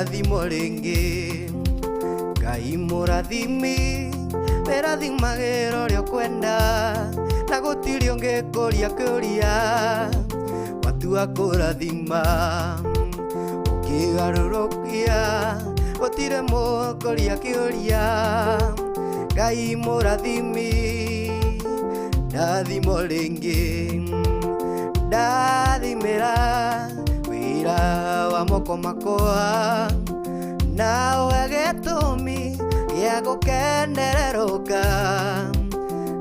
ndathimo ringi Ngai murathimi wirathimagĩra ũrĩa ũkwenda na gũtirĩ ũngĩkũria kĩũria watua kũrathima ũkĩgarũrũkia gũtirĩ mũkũria kĩũria Ngai mũrathimi ndathimo ringi ndathimĩra wĩra wa moko makwa na ũhe gĩtũmi gĩa gũkenererũka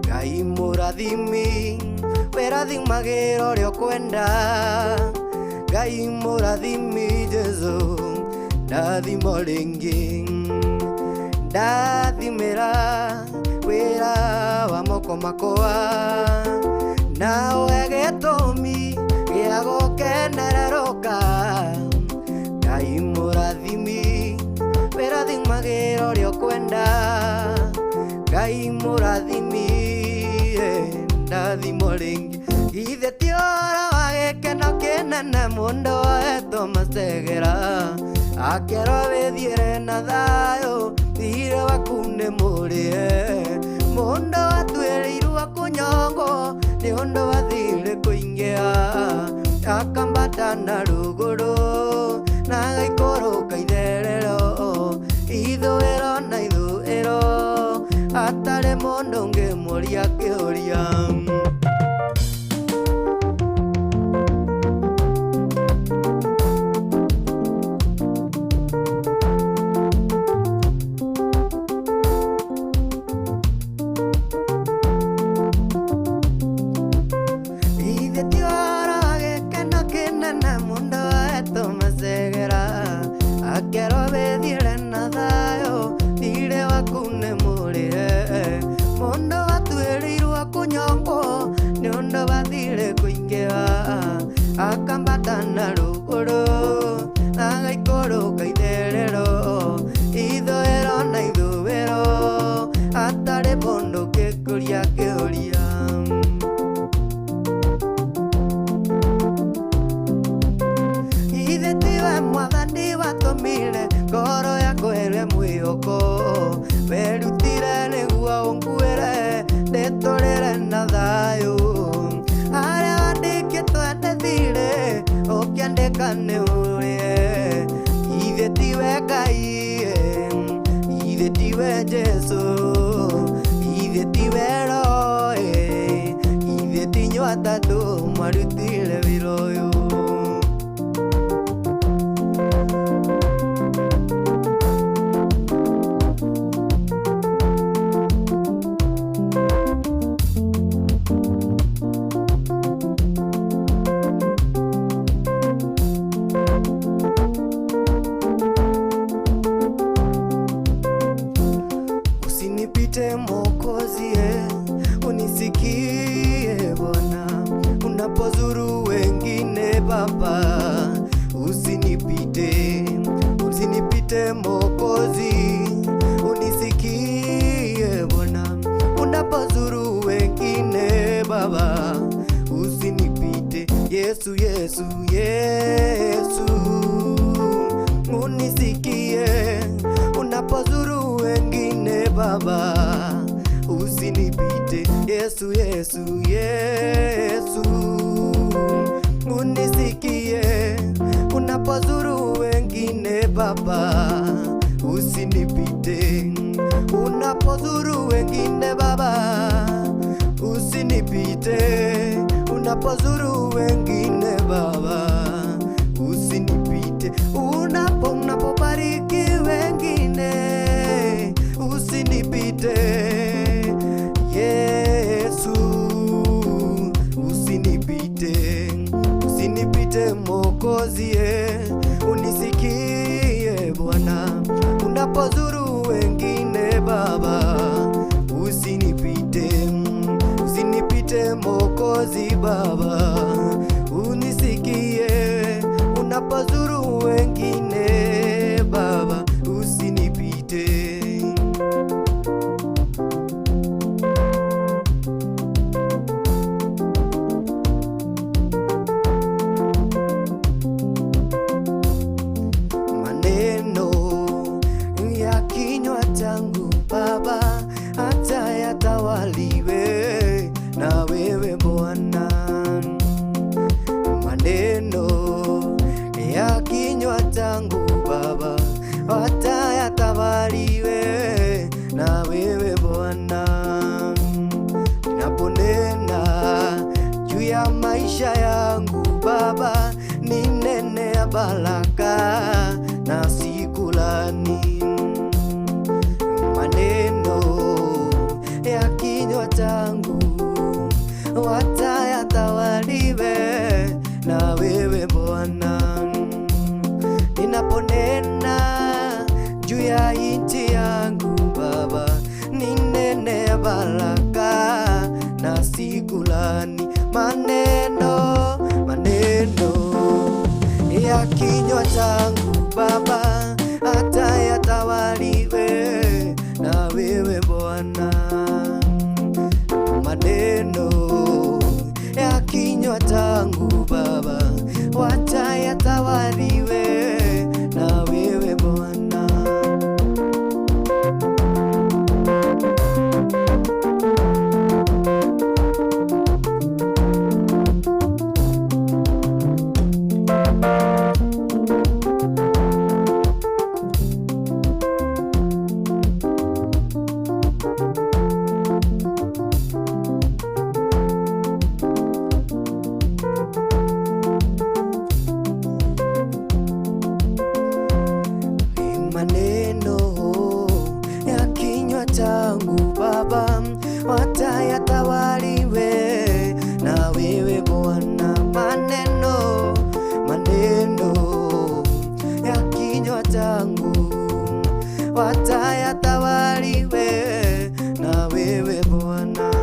Ngai mũrathimi wĩrathimagĩra ũrĩa ũkwenda Ngai mũrathimi Jesu ndathimo ringi ndathimĩra wĩra wa moko makwa na ũhe gĩtũmi gĩa gũkenererũka Ngai mũrathimi wĩrathimagĩra ũrĩa ũkwenda Ngai mũrathimi ndathimo ringi Ithe ti ũhoro wa gĩkeno kĩnene mũndũ woetwo macegera akerwo wĩthiĩre na thayũ thirĩ waku nĩ mũrĩe mũndũ watuĩrĩirwo kũnyongwo nĩ ũndũ wa thirĩ kũingĩha akambata na rũgũrũ na agaikũrũka itherero ithũĩro na ithũĩro atarĩ mũndũ ũngĩmũria kĩũria akambata na rũgũrũ agaikũrũka itherero ithũĩro na ithũĩro atarĩ mũndũ ũngĩkũria kĩũria Ithe tiwe Mwathani watũmire ngoro yakwa ĩrĩ mwĩhoko werutire nĩguo ũnguĩre ndĩtũrĩre na thayũ harĩa wandĩkĩtwo ndĩthire ũkĩandĩka nĩ ũrĩe Ithe tiwe Ngai Ithe tiwe Jesu Ithe tiwe Roho Ithe ti inyuĩ atatũ marutire wĩra ũyũ Mwokozi unisikie Bwana unapozuru wengine Baba usinipite Mwokozi unisikie Bwana unapozuru wengine Baba usinipite Yesu unisikie unapozuru wengine Baba usinipite Yesu unisikie unapozuru wengine Baba usinipite unapozuru wengine Baba usinipite unapozuru wengine Baba usinipite unapobariki wengine usinipite Yesu usinipite Mwokozi unisikie Bwana unapozuru wengine Baba usinipite Mwokozi Baba unisikie unapozuru wengine Baba usinipite maneno sikulani, maneno ya kinywa changu watayatawaliwe na wewe Bwana. Ninaponena juu ya nchi yangu Baba, ninene baraka na sikulani, maneno ya kinywa changu Baba atayatawaliwe na wewe Bwana. Maneno ya kinywa changu Baba watayatawaliwe na wewe Bwana. Maneno ya kinywa changu Baba watayatawaliwe na wewe Bwana. Maneno ya kinywa changu watayatawaliwe na wewe Bwana.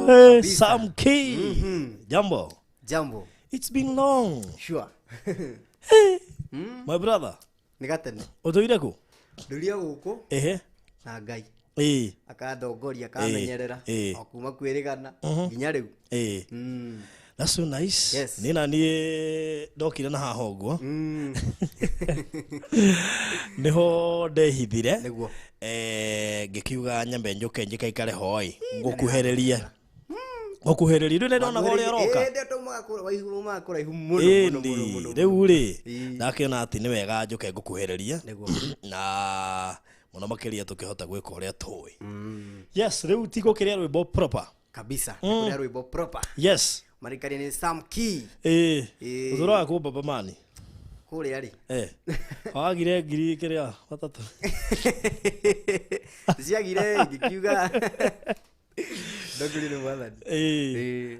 Hey, Samkey. Jambo. Jambo. It's been long. Sure. Hey. My brother. Nigatene. Otoire ku? Nduria guku. Ehe. Na Ngai. Akandongoria akamenyerera. Okuma kwirigana nginya riu. That's so nice. Yes. Nina ni ndokire na haha uguo. Niho ndehithire. Niguo. Ngikiuga nyambe njuke njikaikare hoi ngukuhereria. Okuhereria ru nenda na gore roka. Ndeto makura waihu makura ihu muno. Riu ri ndakiona ati ni wega njuke ngukuhereria. Na muno makiria tukihota gwika uria tui. Yes, riu tiko kiria rwimbo proper. Kabisa. Kiria rwimbo proper. Yes. Marikari ni Samkey. Uthura ku baba mani. Kule ari. Agire ngiri kiria watatu. Ziagire ngikiuga.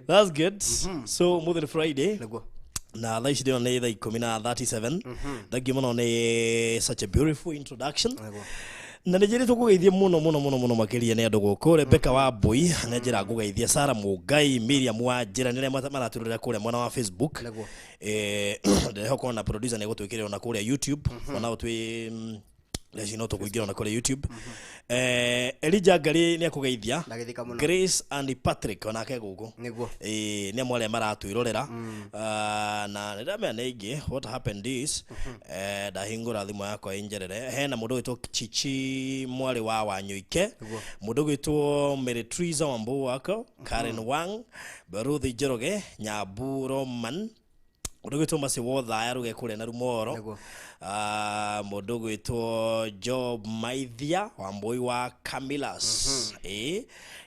That's good. So Mother Friday. Na thaa ici ni thaa 10:37. Thank muno ni such a beautiful introduction. Na nijiri tukugeithie muno makiria ni andu guku Rebecca wa Boy na njira ngugeithia Sara Mugai Miriam wa njira nire maraturira kure mwana wa Facebook ndeho kona producer ne gutwikire ona kure YouTube ona utwi lezi no tukuingira na kule YouTube. Elijah Ngari ni akugeithia. Grace and Patrick onake guku. Niguo. Ni amwe maratwirorera. Na ndamenya neingi what happened is ndahingura thimu yakwa injerere. Hena mundu witwo Chichi mwari wa Wanyuike. Mundu witwo Meritriza Wambu wako, Karen Wang, Baruthi Jeroge, Nyaburo Man. Mundu witwo Masi Wotha yaruge kure na Rumoro. Mundu gwitwo Job Maithia Wambui wa Camilas.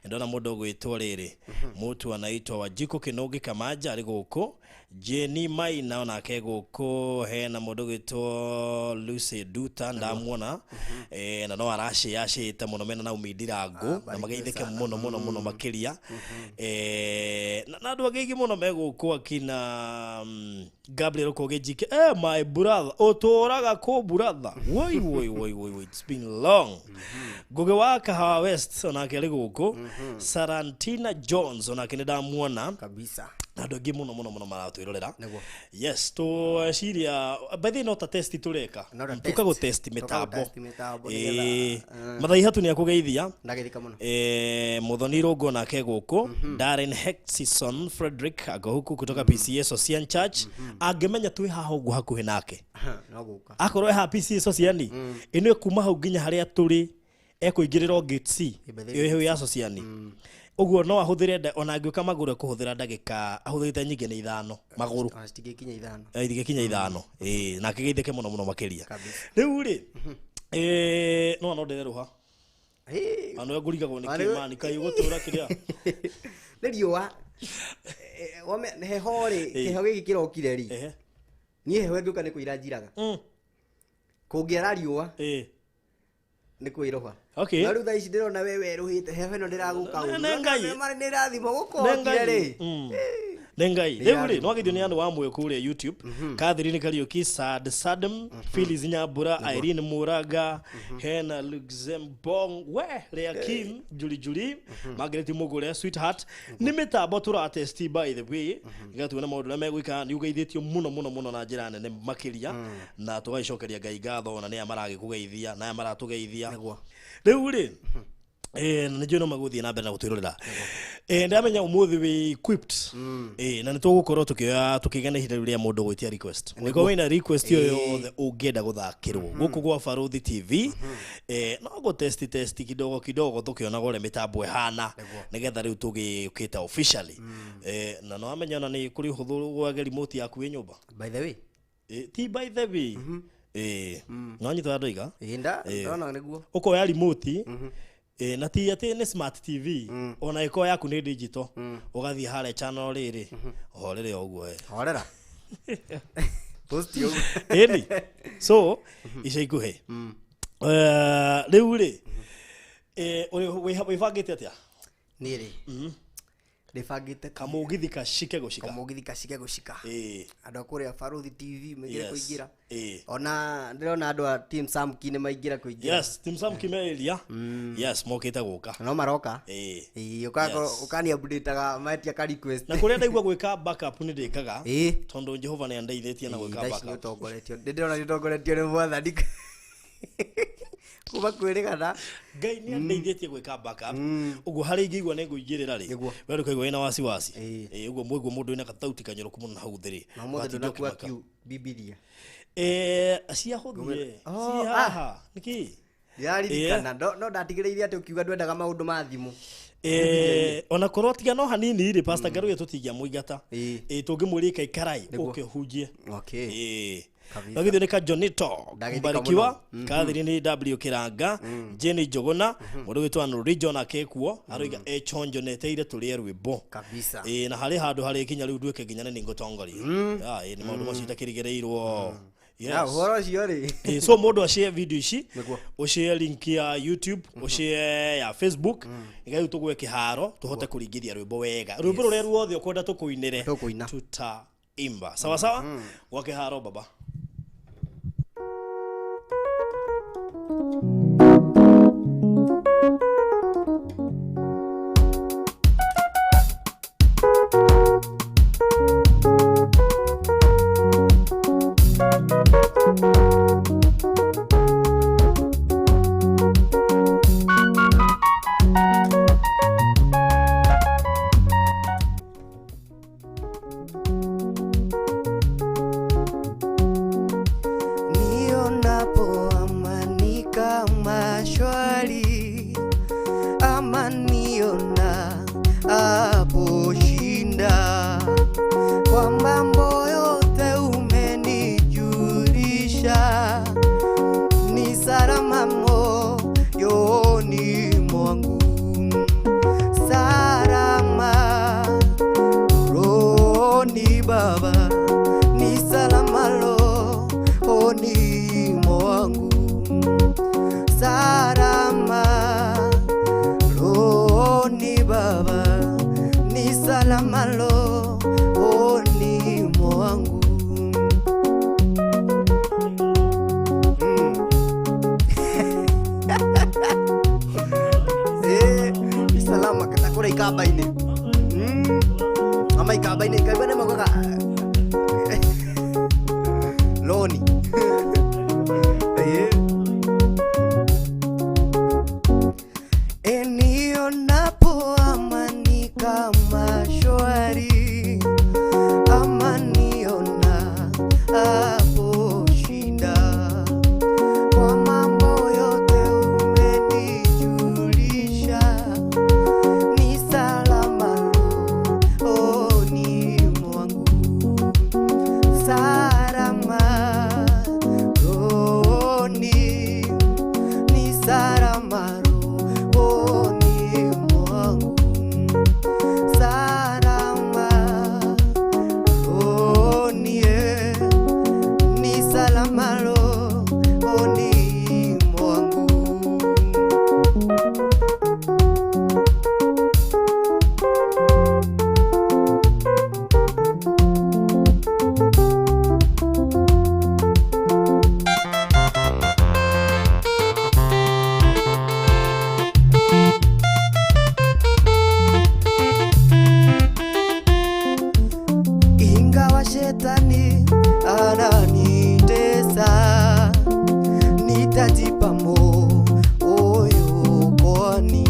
Ndona mundu gwitwo riri mutu anaitwa Wajiko Kinogi Kamaja ari guku. Jenny Maina onake guku. Hena mundu gwitwo Lucy Duta ndamuona. Na no arashi yashita muno mena na umidirangu na mageithike muno makiria. Na andu agegi muno meguku akina Gabriel Kogejike. My brother otoraga ko brother. Woi it's been long. Goge wa Kahawa West onake ari guku. Sarantina Jones onake ndamuona kabisa. Nado gi muno maratwirorera. Yes to Syria by the not a test tureka tukago test metabo mathai hatu ni akugeithia ndagithika muno muthoni rogo nake guku. Darren Hexison Frederick agohuku kutoka PCS Ocean Church angemenya twi haho gu hakuhi nake no guka akorwo ha PCS Ocean ino kuma hau ginya haria turi ekuingirira gate C iyo ya Ocean. Uguo no ahuthire ona ngiuka maguru kuhuthira ndagika ahuthite nyingi ni 5 maguru stigikinya 5 igikinya 5 na kigeithike muno makiria riu ri no nderuha ano ngurigagwo ni kimani kai gutura kiria ni riua wame heho ri kiho giki kirokire ri ni heho ngiuka ni kuira njiraga kungiara riua ni kuiroha. Okay. Na rutha ici ndirona wewe ruhite heho no ndiraguka u. Mari ni rathimo gukokire ri. Nengai. Rĩu no githio ni andu wa mwe kule YouTube. Catherine Kariuki, Sadam, Phyllis Nyambura, Irene Muraga, Hena Luxembourg, Leakim, Julie, Margaret Mugure, Sweetheart. Ni mitambo turatesti by the way. Igatuona maundu na megwika ni ugeithitio muno na njira nene makiria na tugacokeria Ngai ngatho na ni amaragi kugeithia na amaratugeithia. Rĩu ri nĩnjũĩ no magũthiĩ na mbere na gũtwĩrorera ndamenya ũmũthĩ wĩ equipped na nĩtũgũkorwo tũkĩgana ihinda rĩrĩa mũndũ gwĩtia request mũiko wĩna request yo yothe ũngĩenda gũthakĩrwo gũkũ gwa Baruthi TV no gũtest kidogo tũkĩonaga ũrĩa mĩtambo ĩhana nĩgetha rĩu tũgĩũkĩte officially na no amenya ona nĩ kũrĩ ũhũthũ gwage remote yaku ĩ nyũmba by the way ti by the way no nyita andũ iga ndona nĩguo ũkoya remote na ti ati ni smart TV ona iko yaku ni digital ugathie hare channel riri horere oguo horera post yo so ica ikuhe riu ri we fagete atia ni ri ndifagite Kamugithi kashike gushika andu akuria Baruthi TV megire kuingira ona ndirona andu a team SAMKI ni maingira kuingira yes team SAMKI melia yes mokite guka no maroka ukani updateaga matia ka request na kuria ndaigua gwika backup ni ndikaga tondu Jehova ni andeithĩtie na gwika backup ndotongoretio ndirona ndotongoretio ni mwathani kuba kwirigana Ngai ni andeithĩtie gwika backup uguo hari ingĩigua nĩ ngũingĩrĩra rĩ wewe ukaigua ina wasiwasi uguo mwĩguo mũndũ ina katauti kanyoroku mũno hau thĩrĩ na mũndũ ndonakuwa kiu Biblia cia huthie cia haha niki yaririkana no ndatigĩrĩire ati ukiuga ndwendaga maũndũ ma thimu ona korwo tiga no hanini ri pastor Garuye tutigia muigata tungimurika ikarai ukihunjie Nagithio ni Kajonito Mbarikiwa Catherine W Kiranga Jenny Jogona mundu witwa Region akekuo aroiga chonjo neteire tulie rwimbo kabisa na hari handu hari kinya riu nduike ginya ni ngotongoria ni maundu macio takirigereirwo yes horo cio ri so mundu a share video ici o share link ya YouTube o share ya Facebook igai tugwe kiharo tuhote kuringithia rwimbo wega rwimbo ruria ruothe ukwenda tukuinire tuta imba sawa gwa kiharo baba Baba, ni salama rohoni mwangu. Ni salama katakura ikabaine. Ama ikabaine magoga. Loni. Enionapo amani kama shwari, amaniona hapo shida. Kwa mambo yote umenijulisha, ni salama rohoni mwangu. Salama rohoni, ni salama rohoni mwangu. Salama rohoni, ni salama rohoni mwangu. Ingawa shetani ananitesa, nitajipa moyo kwani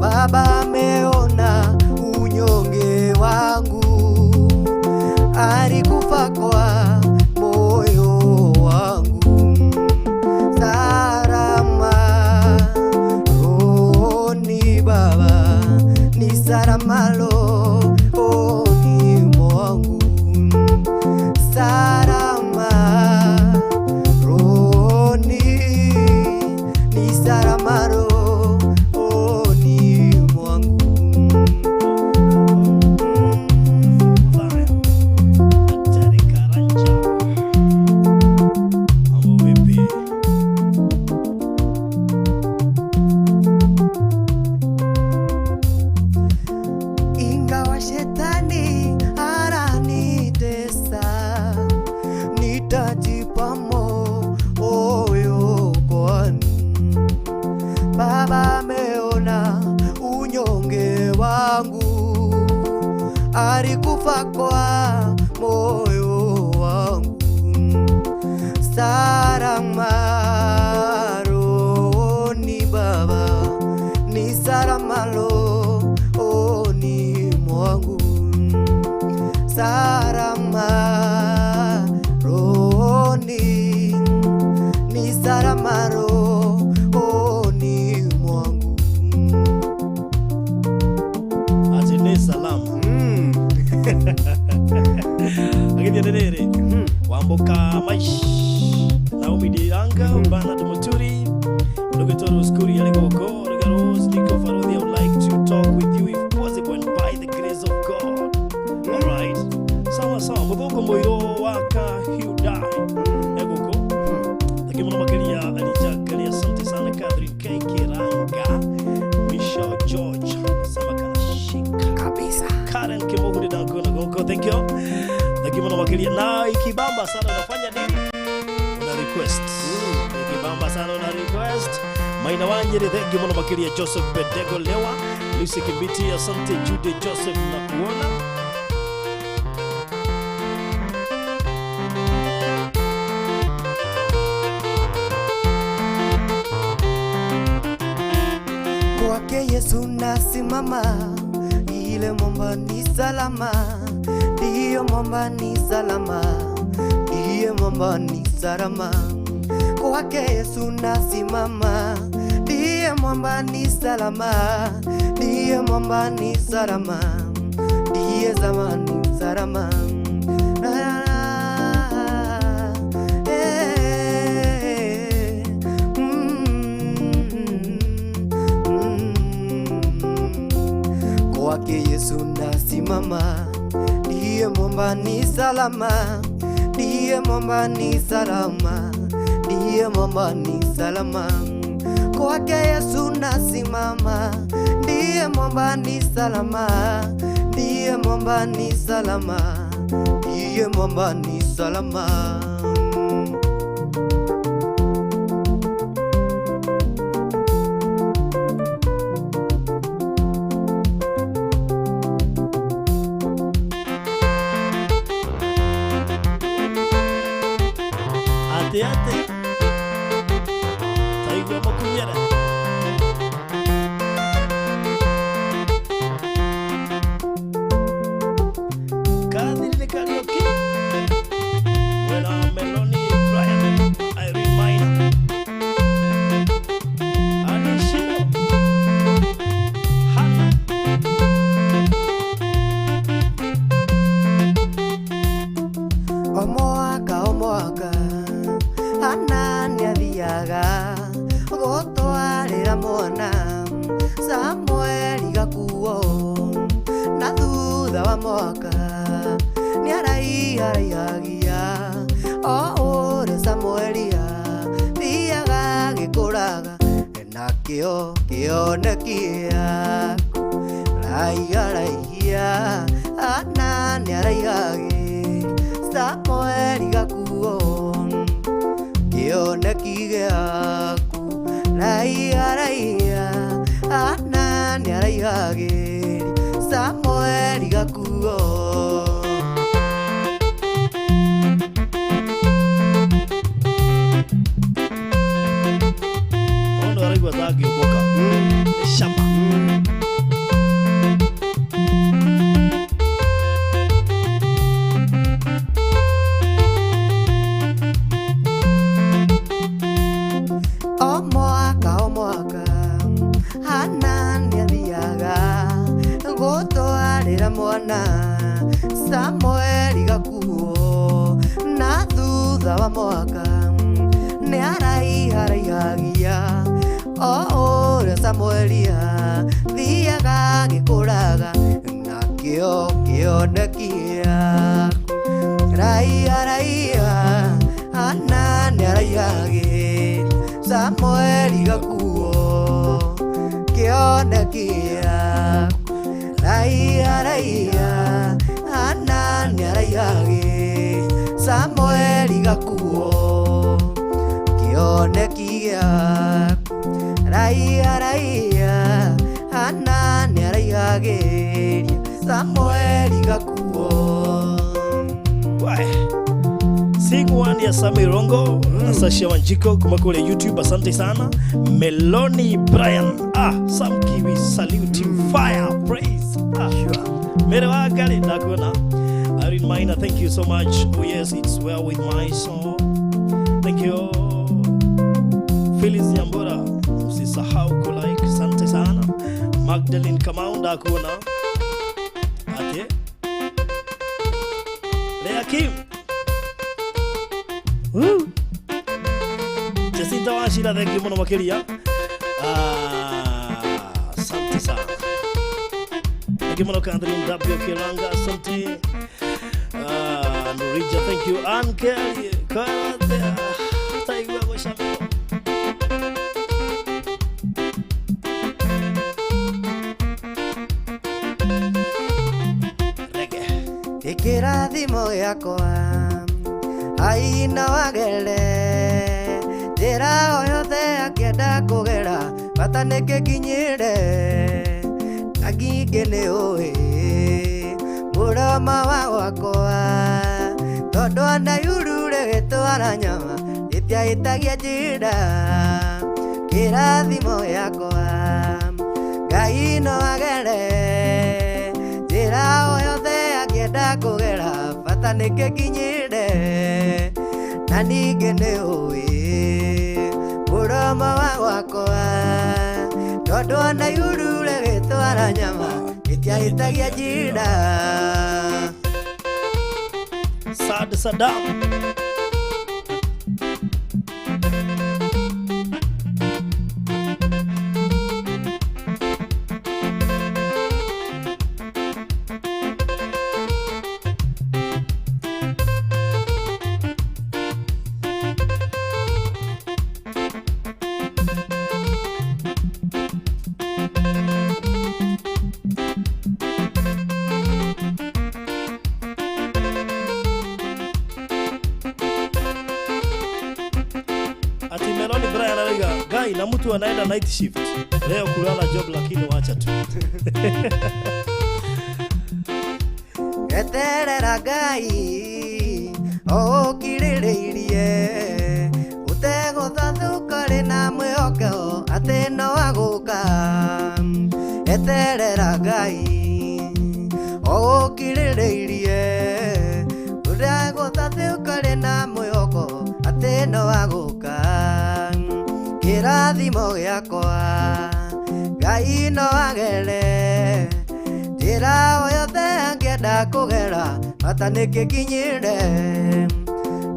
Baba ameona unyonge wangu, alikufa kwa moyo wangu. Salama rohoni Baba, ni salama rohoni mwangu. Salama rohoni, ni salama rohoni mwangu. Ingawa shetani ananitesa, nitajipa moyo kwani Baba ameona unyonge wangu, alikufa kwa moyo wangu. Salama rohoni Baba, ni salama rohoni mwangu. Salama rohoni, ni salama rohoni mwangu. Ati ni salama. Agidiendelere. Wamboka Maish. Naomi Diranga, Bana Dumoturi, Lugitoro Skuri Aligoko, Regaros, Nico Farodi. I would like to talk with you if possible and by the grace of God. Alright. Sawa sawa. Mudoko Moiro Waka Hyundai. Egoko. Takimono Makelia Alija Kalia Asante sana Catherine K. Kiranga. Michelle George. Samakana Shika. Kabisa. Karen Kimogu Dango Nagoko. Thank you. Takimono Makelia. Na ikibamba sana unafanya nini? Una request. Ikibamba sana una request. Maina Wanjiri, thank you mono Makelia. Joseph Bedego Lewa. Lucy Kibiti, asante Jude Joseph Nakuona. Kwake Yesu nasimama, ile mwamba ni salama. Ndiyo mwamba ni salama, ndiye mwamba ni salama. Kwake Yesu nasimama, ndiye mwamba ni salama, ndiye mwamba ni salama, ndiye zamani salama. Kwake Yesu nasimama, ndiye mwamba ni salama, ndiye mwamba ni salama, ndiye mwamba ni salama. Kwake Yesu nasimama, ndiye ndiye mwamba ni salama, ndiye mwamba ni salama, ndiye mwamba ni salama. Ate Thayu makunyera kadiri karaoke when I'm Melanie Brian I remind Anishino Hannah Omoaka Hannah niathiaga gotwarira mwana Samueli gakuo na thutha wa mwaka niaraihagia ore Samueli thiaga gikuraga na kionekia raihia Hannah niaraihagia Samueli gakuo kioneki giaku raihia Hannah niaraihagia Samueli gakuo. Ono araigua thagi uboka shamba Omoaka Hannah niathiaga gotwarira mwana Samueli gakuo na thutha wa mwaka niaraihagia ore Samueli thiaga gikuraga na kionekia raihia Hannah niaraihagia Samueli gakuo kionekia raihia Hannah niaraihagia Samueli gakuo kionekia raihia Hannah niaraihagia Samueli gakuo. Sing one ya Sami Rongo na Sasha Wanjiko kuma kule YouTube. Asante sana Melanie Brian. Samkey, we salute you. Fire, praise. Sure. Merewa gari nakuna Irene Minor, thank you so much. Oh yes, it's well with my soul. Thank you Phyllis Yambura, usisahau kulike. Asante sana Magdalene Kamau nakuna ate Lea Kim Jacinta Washira, thank you muno makiria. Asante sana. Thank you muno Catherine W. Kiranga, asante. Norija, thank you. Anke, Karate, Thayu wako shambo. Ikirathimo yakwa aina wagele njĩra o yothe akĩenda kũgera bata nĩkĩkinyĩre na ngingĩ nĩ ũĩ mũroma wa gwakwa tondũ anayuru rĩgĩtwara nyama rĩtiahĩtagia njĩra kĩrathimo yakwa Ngai no agere njĩra o yothe akĩenda kũgera bata nĩkĩkinyĩre na ningĩ nĩ ũĩ mũroma wa gwakwa tondũ anayuru rĩgĩtwara nyama rĩtiahĩtagia njĩra. Sad Saddam. mtu anaenda night shift. Leo kulala job lakini wacha tu. Eterera Ngai o kiririirie uteguthathuka ri na mwihokeo ati no aguka. Eterera Ngai o kiririirie uteguthathuka ri na mwihoko ati no aguka. Kirathimo giakwa Ngai no agere njĩra o yothe angĩenda kũgera bata nĩkĩkinyĩre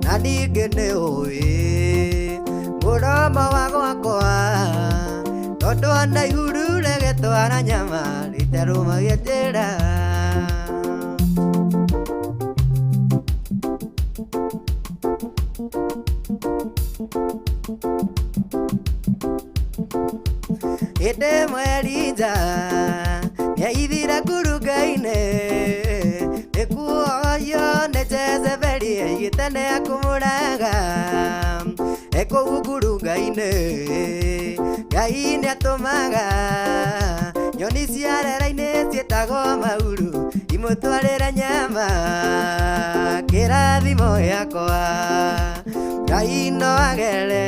na ningĩ nĩũĩ mũromo wa gwakwa tondũ ona ihuru rĩgĩtwara nyama rĩterũmagia njĩra. Hĩndĩ Mwerinja nĩaithire ngurunga-inĩ nĩkuoyo nĩ Jezebeli aigĩte nĩekũmũraga. Kũu ngurunga-inĩ Ngai nĩatũmaga nyoni cia rĩera-inĩ ciĩtagwo mauru imũtwarĩre nyama. Kĩrathimo gĩakwa Ngai no agere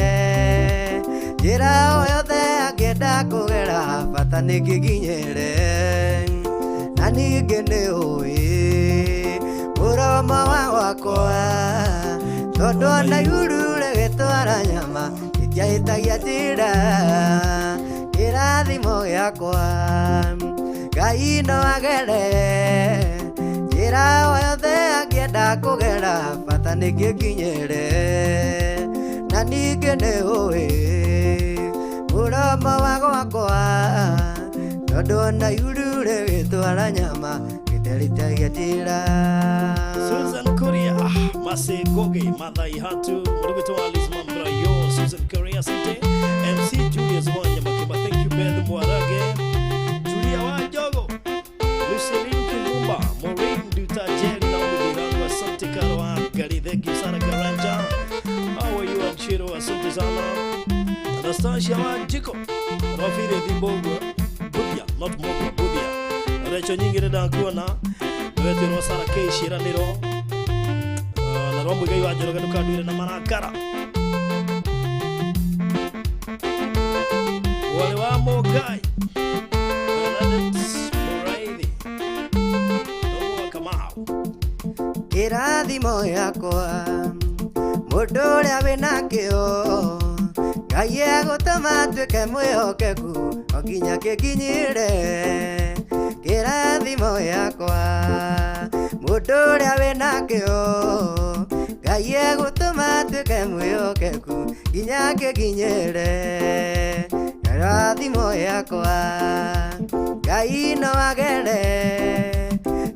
njĩra o yothe angĩenda kũgera bata nĩkĩkinyĩre na ningĩ nĩũĩ mũromo wa gwakwa tondũ ona ihuru rĩgĩtwara nyama rĩtiahĩtagia njĩra. Kĩrathimo gĩakwa Ngai no agere njĩra o yothe angĩenda kũgera bata nĩkĩkinyĩre na ningĩ nĩũĩ mũromo wa gwakwa tondũ ona ihuru rĩgĩtwara nyama rĩtiahĩtagia njĩra. Susan Korea, Mase Goge, Mother Ihatu, Murugito Alice Mambra, yo, Susan Korea, Sante, MC Julius Wanyama, thank you, Beth Mwarage, Julia Wajogo, Lucille Kimumba, Maureen Duta, Jen, Naomi Dirano, Asante Karawa, Gary, thank you, Sara Garanja, how are you, Anchiro, Asante Zana, Anastasia Wanjiko, Rafire Dimbogo, Budia, not Mogo, Budia, Recho Nyingire Dankuna, Vetero Sara K. Shiraniro, Rombo gai wajero ga duka duire na marakara wale wa Mogai Moraidi Dogo Kamau. Kĩrathimo gĩakwa mũndũ ũrĩa wĩna kĩo Ngai egũtũma atuĩke mwĩhokeku o nginya gĩkinyĩre. Kĩrathimo gĩakwa mũndũ ũrĩa wĩna kĩo Ngai egũtũma atuĩke mwĩhokeku nginya gĩkinyĩre. Kĩrathimo gĩakwa Ngai no agere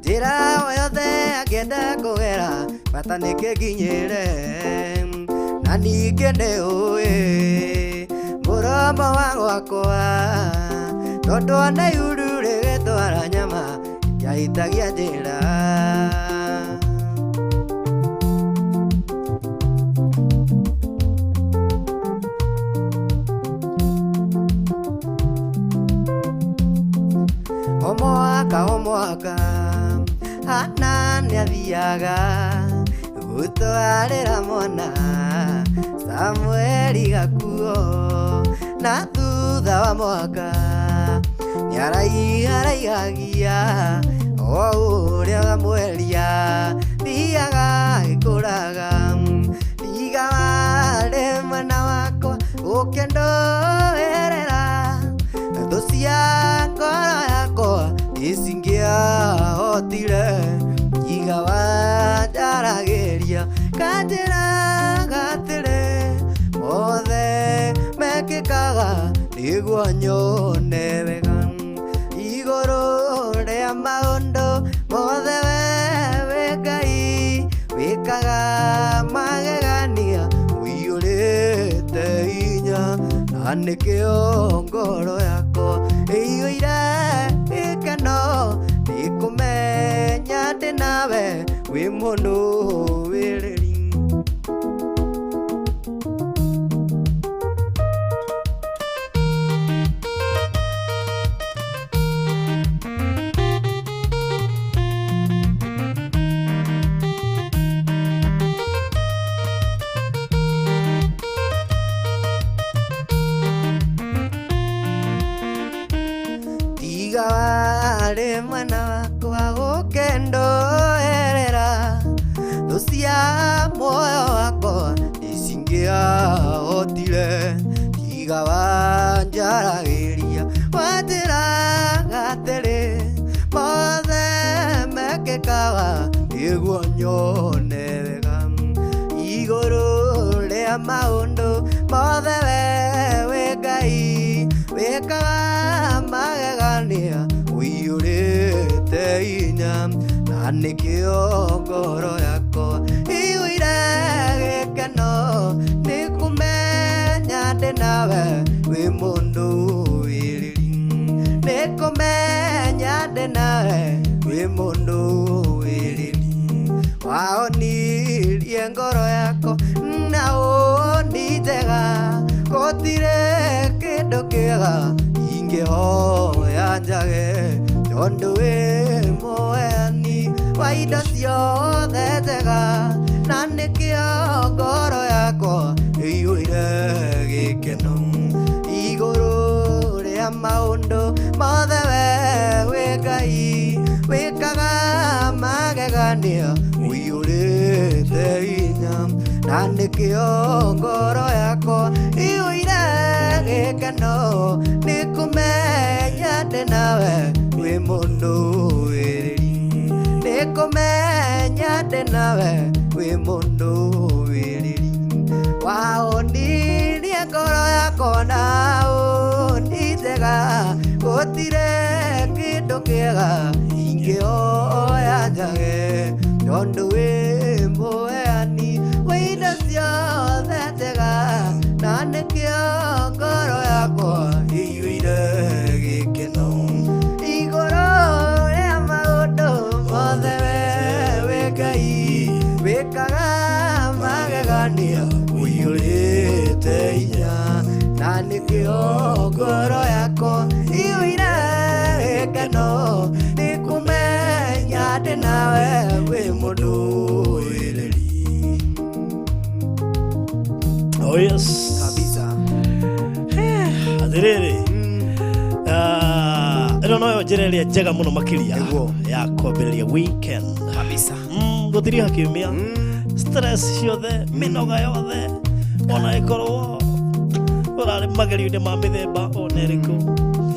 njĩra o yothe angĩenda kũgera bata nĩkĩkinyĩre na ningĩ nĩũĩ mũromo wa gwakwa tondũ ona ihuru rĩgĩtwara nyama rĩtiahĩtagia njĩra. O mwaka Hana nĩathiaga gũtwarĩra mwana Samueli gakuo na thutha wa mwaka nĩaraihagia o ũrĩa Samuelia thiaga gĩkũraga. Thiga warĩ mwena wakwa ũkĩndũĩrĩra thũ cia ngoro yakwa isingĩahotire. Thiga wanjaragĩria kanjĩraga atĩrĩ mothe mekĩkaga nĩguo nyone wega. Igũrũ rĩa maũndũ mothe we Ngai wĩkaga magegania ũiyũrĩte hinya na nĩkĩo ngoro yakwa ĩiyũire gĩkeno nĩkũmenya ndĩ nawe wĩ mũnũwĩrĩri. mwana wakwa ukendoerera thucia moyo wakwa isingĩahotire tiga wanjaragiria wanjĩraga atĩrĩ mothe mekĩkaga nĩguo nyone wega igũrũ rĩa maũndũ mothe we Ngai wĩkaga magegania ũiyũrĩte hinya na nĩkĩo ngoro yakwa ĩiyũire gĩkeno nĩ kũmenya ndĩ nawe wĩ mũndũ wĩrĩri nĩ kũmenya ndĩ nawe wĩ mũndũ wĩrĩri wahonirie ngoro yakwa na ũndiitega gũtirĩ kĩndũ kĩega ingĩhoya njage tondũ wĩ mũheani wa indo ciothe njega na nĩkĩo ngoro yakwa ĩiyũire gĩkeno igũrũ rĩa maũndũ mothe wĩ Ngai wĩkaga magegania ũiyũrĩte hinya na nĩkĩo ngoro yakwa ĩiyũire gĩkeno nĩ kũmenya ndĩ nawe wĩ mũndũ wĩrĩri nĩ kũmenya ndĩ nawe wĩ mũndũ wĩrĩri wahonirie ngoro yakwa na ũndiitega gũtirĩ kĩndũ kĩega ingĩhoya njage tondũ wĩ mũheani wa indo ciothe njega na nĩkĩo ngoro yakwa ĩiyũire gĩkeno igũrũ rĩa maũndũ mothe wĩ Ngai wĩkaga magegania ũiyũrĩte hinya na nĩkĩo ngoro yakwa ĩiyũire gĩkeno nĩ kũmenya ndĩ nawe wĩ mũndũ wĩrĩri. Oh yes. Kabisa. Athirĩrĩ ĩno noyo njĩra ĩrĩa njega mũno makĩria ya kwambĩrĩria weekend Kabisa. Gũtirĩ hakiumia stress ciothe mĩnoga yothe ona ĩkorwo ũrarĩ magerio-inĩ ma mĩthemba ona ĩrĩkũ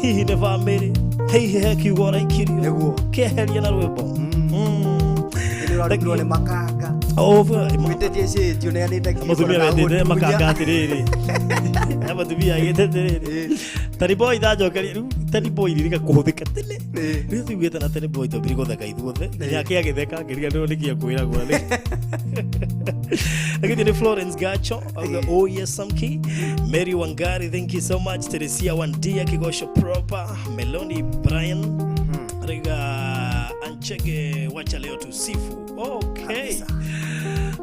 hihi nĩ bamĩrĩ hihi he kiugo ũraikirio kĩeheria na rwĩmbo nĩ makanga mwĩtĩtie cĩtio nĩ anĩte mũtumia wendete makanga atĩrĩrĩ mũtumia agĩte atĩrĩrĩ Tani boy ndajokeria rĩu Tani boy rĩrĩka kũhũthĩka tene rĩu tugĩte na Tani boy tũmbire gũtheka ithuothe yake agĩtheka ngĩriganĩrwo nĩ kĩa kwĩragwo nĩ lakini ni Florence Gacho oh yes Samkey Mary Wangari thank you so much Teresia Wandia Kigosho proper Meloni Brian Riga Anchege wacha leo tusifu okay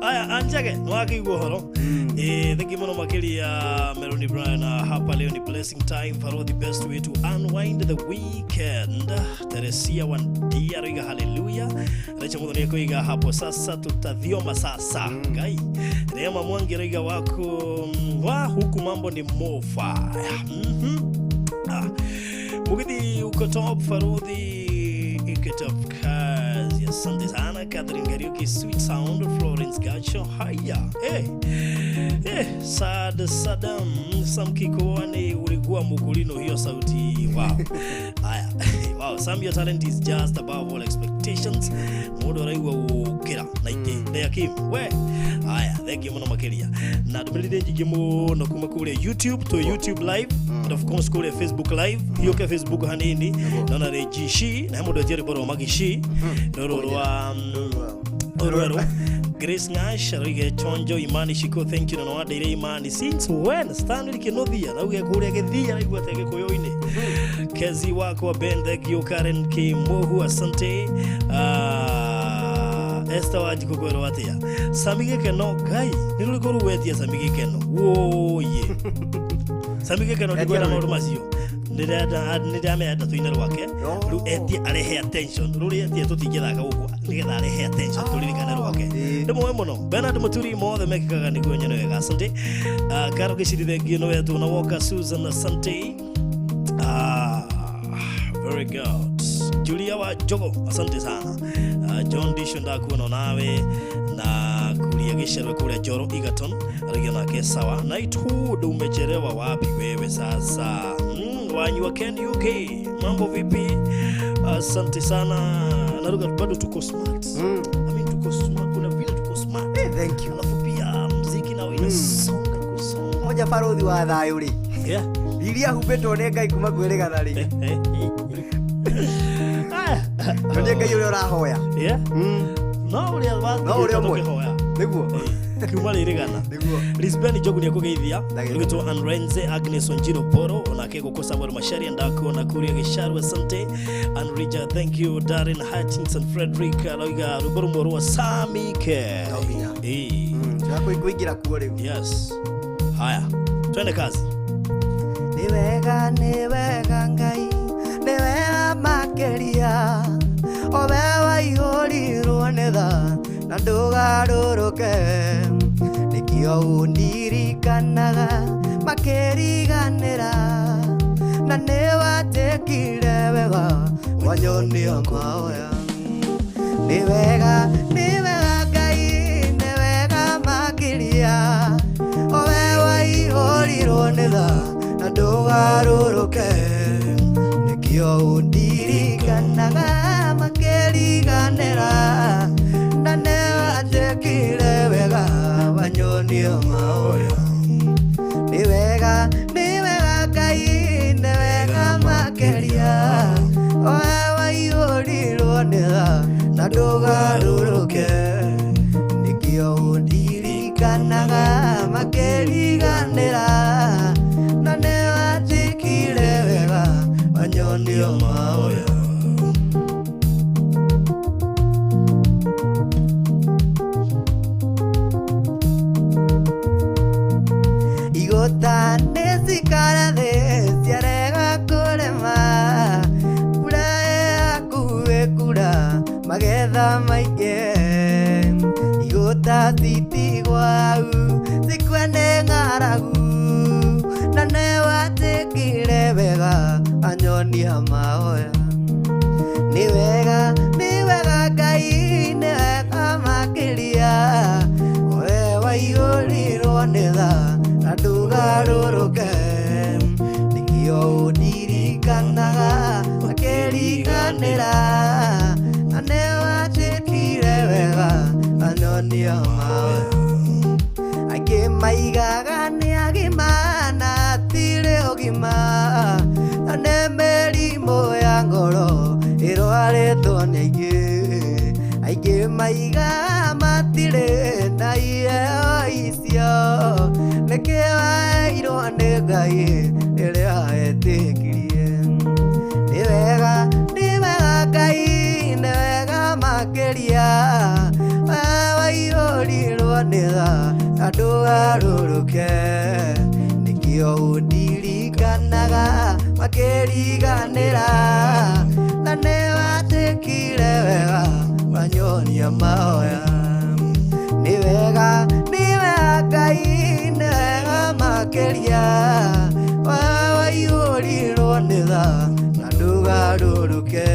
aya Anchege nwakigwo horo thank you muno makiria Meloni Brian hapa leo ni blessing time for the best way to unwind the weekend Teresia Wandia Riga hallelujah recha muno ni kuiga hapo sasa tutathioma sasa Ngai Neema Mwangi Riga wako wa huku mambo ni mofa Mugithi uko top Baruthi iko top kazi asante sana Catherine Gariuki sweet sound Florence Gacho haya Saddam Samkey koani ulikuwa mukulino hiyo sauti wow haya wow some your talent is just above all expectations mudo raiwa ukira naite theakim we haya thank you muno makiria na dumirire jigimo no kuma kule YouTube to YouTube live and of course kule Facebook live hiyo ke Facebook hanini na rejishi na mudo jeri boro magishi roro Grace Nash rige chonjo imani shiko thank you no wada ile imani since when Stanley kinothia na uge kule gethia na igwate gikoyo-ine Kezi wako wa Ben thank you Karen Kimohu asante Esther wajiko kwero watia Samige keno Ngai nirulikoru wetia Samige keno woye Samige keno ndikwera maundu macio nĩndamenda tũinĩ rwake rĩu etie arehe attention rĩu etie tũtingĩthaka ũguo nĩgetha arehe attention tũririkane rwake nĩ mũĩ mũno Bernard Mũturi mothe mekĩkaga nĩguo nyone wega asante Karo Gĩciri thengio nĩ wetu na Walker Susan asante very good Julia wa Jogo, asante sana. John Disho ndakuona nawe na kulia Gisharwe kule Joro Egerton aliona ke sawa. Night Hood umechelewa wapi wewe sasa? Wanyu wa Ken UK, mambo vipi? Asante sana. Naruga bado tuko smart. Tuko smart, kuna vile tuko smart. Thank you. Alafu pia muziki nao inasonga kusonga. Moja Baruthi wa Thayu ri. Yeah. Iria hubeto nega ikuma kwirega thari. Ndio ngai ule urahoya. Yeah. No ule wathi. No ule mwe. Niguo. Kuma ririgana. Niguo. Lisbon jogu ni kugeithia. Rugito Anrenze Agnes Onjiro Boro onake gukosa bwa mashari ndako na kuria Gisharu asante. Anrija thank you Darren Hutchinson Frederick Aloiga Ruboro Moro wa SAMKey. Chako ikuingira kuo leo. Yes. Haya. Twende kazi. Ni wega ngai. Ni wega makeria. Obewa ihũrirwo nĩ tha na ndũgarũrũke nĩkĩo ũndirikanaga makĩriganĩra na nĩwatĩkire wega wanyonia mahoya nĩ wega ngai nĩ wega makĩria obewa ihũrirwo nĩ tha na ndũgarũrũke nĩkĩo ũndirikanaga makeriganera na newatekire wega wanyonia mahoya ni wega ngai ni wega makeria owe ihũrirwo nĩ tha na ndũgarũrũke nĩkĩo ũndirikanaga makeriganĩra na newatekire wega wanyonia mahoya Nesikara de siarega kurema Ura kuwe kura magetha maige Igota siti gwau sikwene ngaragu na newatekire wega anyonia mahoya ni wega ngai ni wega makiria wewe ihũrirwo nĩ tha na ndũgarũrũke nĩkĩo ũndirikanaga makĩriganĩra na nĩwatĩkire wega anyonia mahoya aingĩ maigaga nĩ agima na tirĩ ũgima na nĩ mĩrimũ ya ngoro ĩrwarĩtwo nĩ aingĩ maigaga matirĩ na iheo icio nĩkĩo waheirwo nĩ ngai rĩrĩa etĩkirie nĩ wega ngai nĩ wega makĩria waihũrirwo nĩ tha na ndũgarũrũke nĩkĩo ũndirikanaga makĩriganĩra na nĩwatĩkire wega wanyonia mahoya ni wega ngai ni wega makeria waihũrirwo nĩ tha na ndũgarũrũke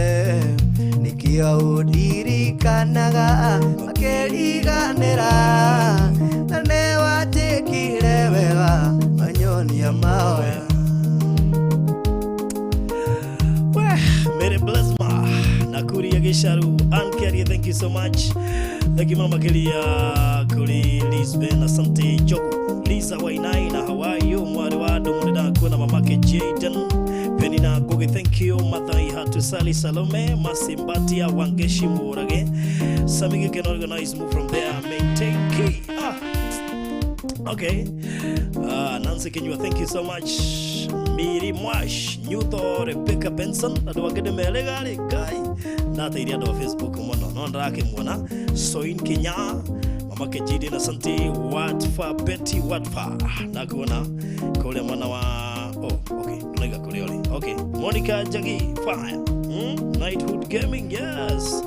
nĩkĩo ũndirikanaga makĩriganĩra na nĩwatĩkire wega wanyonia mahoya Mere Blesma Nakuria Gisharu Ankeria, thank you so much. Thank you Mama Kelia Kuri Lisbon asante Jogo Lisa Wainai na Hawaii mwari wa Domonida kuna mamake Jaden Penina Goge, thank you Mathai Hatu Sali Salome Masimbatia Wangeshi Murage Samkey can organize move from there maintain key okay Nancy Kenyua, thank you so much. Miri Mwash Nyuto Rebecca Benson Adwagede Melegare Guy Nata iria do Facebook mono nondrake mwana Soin Kenya Mama Kejidi na Santi Watfa Betty Watfa Nakuona kule mwana wa okay tunaika kule ole okay Monica Jagi fire Nighthood Gaming yes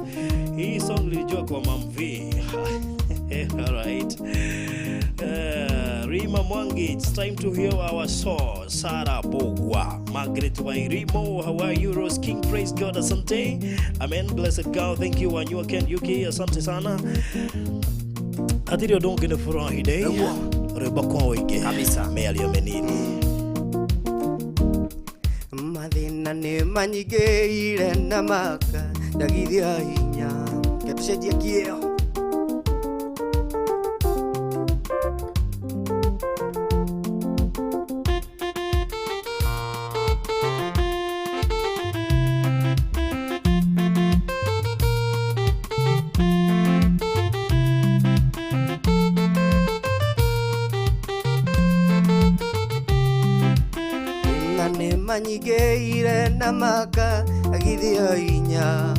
hii song nilijua kwa Mamvi all right Rima Mwangi, it's time to hear our song Sara Bogwa Margaret Wairimo, how are you? Rose King, praise God, asante. Amen, blessed God, thank you. Wanyua Ken Yuki, asante sana. Atirio donge ne furahi day. Reba kwa wege. Kabisa. Meali amenini. Mathina ni manyigeire na maka ndagithia hinya. Ketucenjie kieo. Manyigeire na maka agithia hinya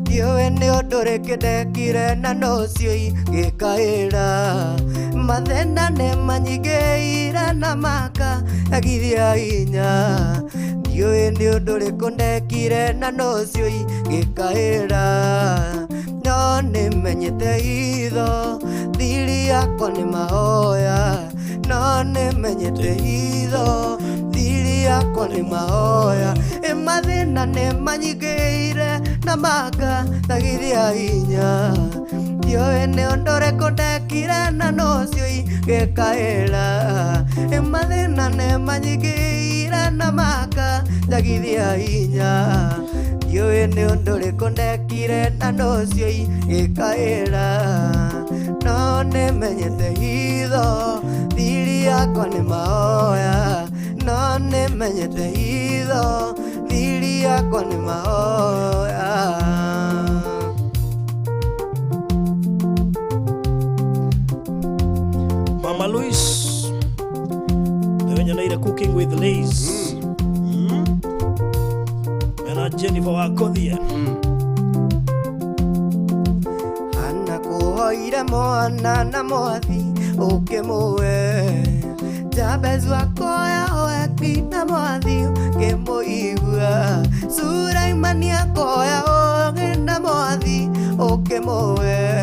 diowe ni ondoreke ndekire na nocio gikaira mathena ni manyigeire na maka agithia hinya diowe ni ondoreke ndekire na nocio gikaira no ni menyete hitho thiri yakwa ni mahoya no ni menyete hitho yakwa ni mahoya mathina ni manyigeire na maka ndagithia hinya diowe ni ondoreke ndekire na nocio gikaira mathina ni manyigeire na maka ndagithia hinya diowe ni ondoreke ndekire na nocio gikaira no ni menyete hitho thiri yakwa ni mahoya no ni menyete hitho thiri yakwa ni mahoya. Mama Luis, the cooking with Liz. And Jennifer Wakothia. Anna kuhoire mwana na mwathi ukimuwe Jabez wakoya oeki na mwathi ukimuigua Suraimani akoya oeki na mwathi ukimuwe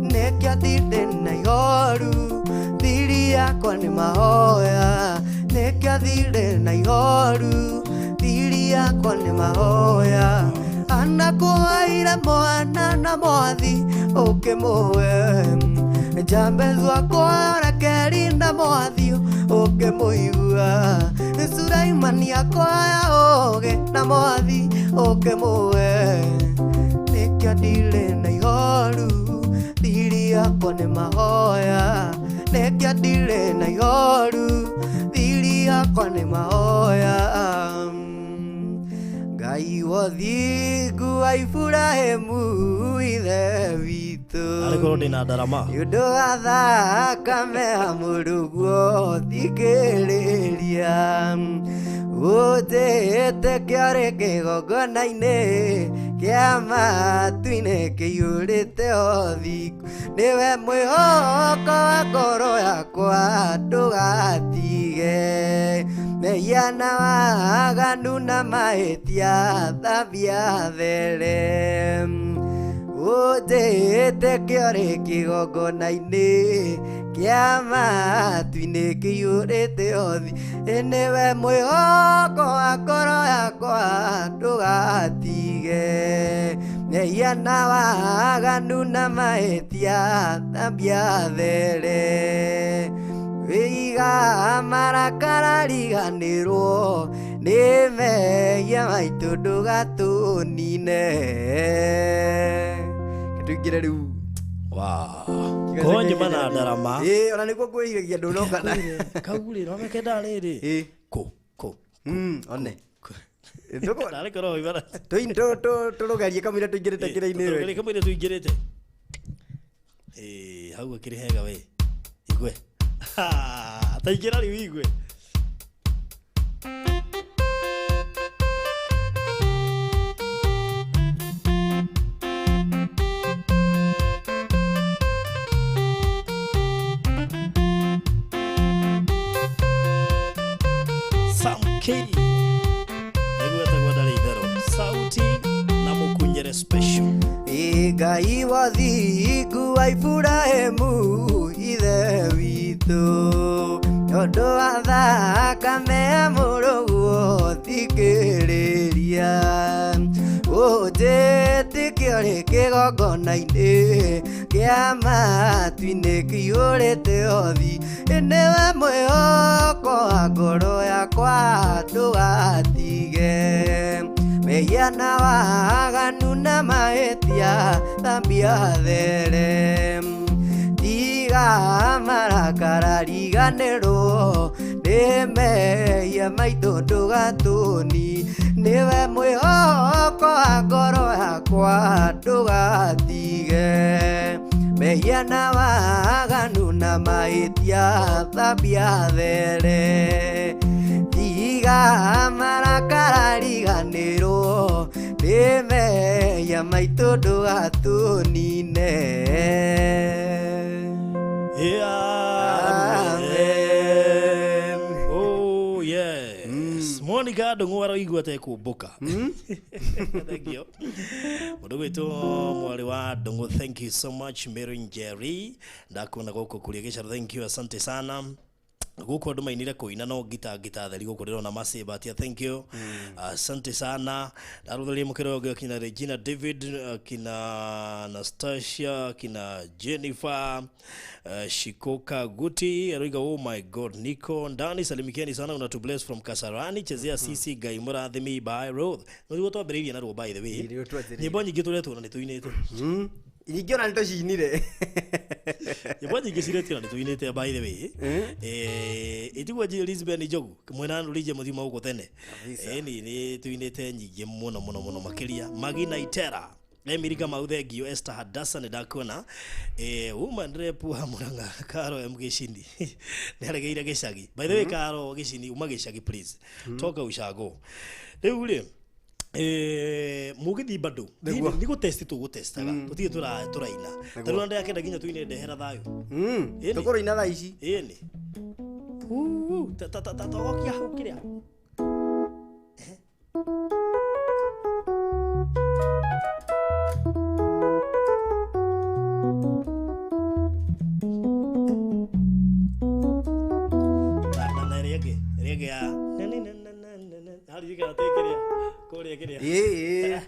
Nekiathire na ihoru thiri yakwa ni mahoya Nekiathire na ihoru thiri yakwa ni mahoya Anna kuhoire mwana na mwathi ukimuwe Jabez wakoya oeki na mwathi ukimuigua Suraimani akoya oeki na mwathi ukimuwe Nekiathire na ihoru thiri yakwa ni mahoya Nekiathire na ihoru thiri yakwa ni mahoya Ngai wothingu wa Iburahĩmu ithe witũ Arĩkorwo ndĩna ndarama nĩũndũ wa thakame ya mũrũguo thikĩrĩria ũnjĩte kĩarĩ kĩgongona-inĩ kĩa matu-inĩ kĩiyũrĩte o thingo nĩwe mwĩhoko wa ngoro yakwa ndũgatige mehia na waganu na mahĩtia thambia there ũnjĩte kĩarĩ kĩgongona-inĩ kĩa matu-inĩ kĩiyũrĩte o thĩ nĩwe mwĩhoko wa ngoro yakwa ndũgatige mehia na waganu na mahĩtia thambia there wĩiga marakara riganĩrwo nĩ mehia maitũ ndũgatũnine tũingĩre rĩu konje mana ndarama ona nĩguo ngwĩhiragia ndũnokana kagurĩra omekenda rĩrĩ kũ one ndarĩkorwo ibara tũrũgerie kamũira tũingĩrĩte kĩrĩa-inĩ kamũira tũingĩrĩte hau akĩrĩ hega we igwe taingĩra rĩu igwe Samkey egwetagwo ndarĩ itherũ sauti na mũkunyĩre special Ngai wathingu wa Iburahĩmu ithe witũ nĩũndũ wa thakame ya mũrũguo thikĩrĩria ũnjĩtĩkĩore kĩgongona-inĩ kĩa matu-inĩ kĩiyũrĩte othi nĩwe mwĩhoko wa ngoro yakwa ndũgatige mehia na waganu na mahĩtia thambia there tiga marakara riganĩrwo nĩ mehia maitũ ndũgatũni nĩwe mwĩhoko wa ngoro yakwa ndũgatige mehia na waganu na mahĩtia thambia there tiga marakara riganĩrwo nĩ mehia maitũ ndũgatũnine. Amen. Oh yes. Monica ndungu aroigua te kumbuka. Thank you. Mundu witu mwari wa ndungu, thank you so much Mary Jerry. Ndakuna goko kuria gicaro, thank you, asante sana. Guko andu mainire kuina no gita theri guko rero na masiba atia, thank you. Asante sana. Darudhali mukero gyo kina Regina David, kina Anastasia, kina Jennifer, Shikoka Guti, Eriga, oh my god, Nico ndani salimikieni sana, una to bless from Kasarani, chezea sisi gaimura thimi by road. No to abrevia na ro by the way. Ni bonyi gitu leto na nituineto. Igio na nto shinire. Yabonye gisireti na nituinete by the way. Itiwa Elizabeth ni jogu mwena rulije muthima uko tene. Ni tuinete nyige muno makiria Magina Itera. Emirika Maudhegio, Esther Hadassa ni dakona. Woman rep wa Muranga Karo Mgeshindi. Nerageira geshagi. By the way Karo Geshindi umageshagi please. Toka ushago. Ule Mugithi bado niko testi tu gutestaga tutie turaina tarunda yake ndaginya tuine ndehera Thayu tukoro ina tha ici ni togokia hukiria rege ya how do you get take it Korea Korea yeah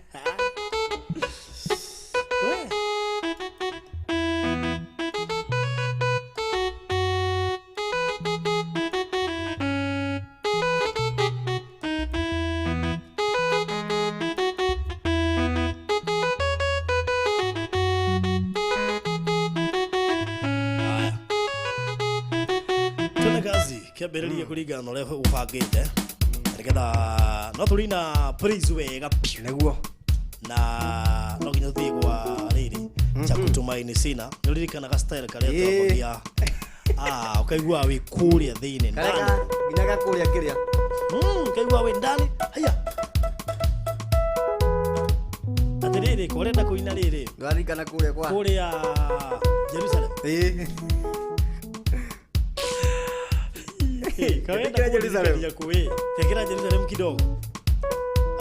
kiambĩrĩria kũringana na ũrĩa ũbangĩte nĩgetha no tũrina praise wega nĩguo na no nginya ũthiĩ gwa rĩrĩ cha kutumaini sina nĩũririkanaga style karĩa twambagia ũkaigua wĩ kũrĩa thĩinĩ nginya gakũrĩa kĩrĩa ũkaigua wĩ ndani haya atĩrĩrĩ kũrenda kũina rĩrĩ ndwaririkana kũrĩa Jerusalem kawaida Jerusalem ya kuwe tekera Jerusalem kidogo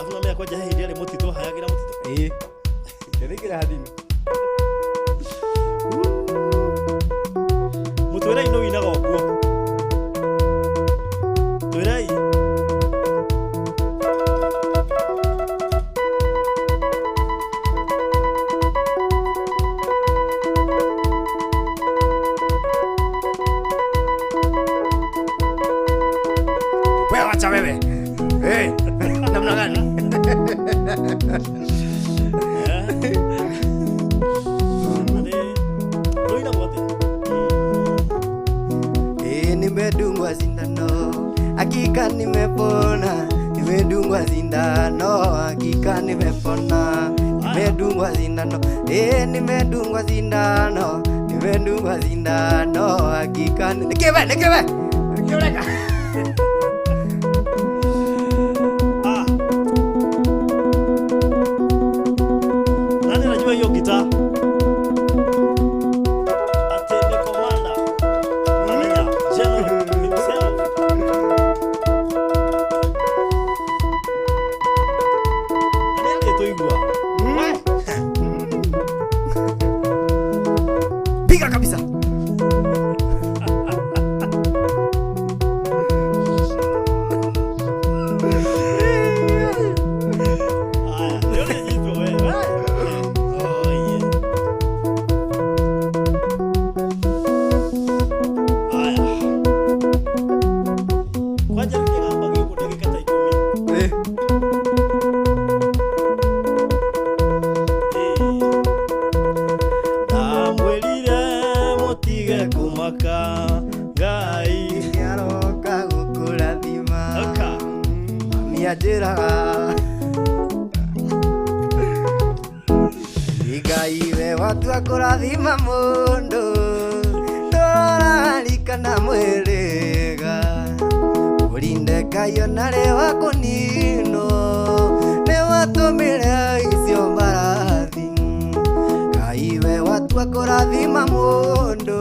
afu namia kwa jahe ile motito hayagira motito tekera hadini mutwera ino ina gokwo twerai acha wewe namna gani nimedungwa sindano hakika nimepona nimedungwa sindano hakika nimepona nimedungwa sindano nimedungwa sindano nimedungwa sindano hakika nikiwe hiyo gitaa atende komanda manager general himself nani toigwa piga kabisa njĩraga Ngai we watua kũrathima mũndũ ndũrarikana mwĩrĩga ũrinde Ngai ona rĩ wa kũninwo nĩ watũmĩre icio mbarathi Ngai we watua kũrathima mũndũ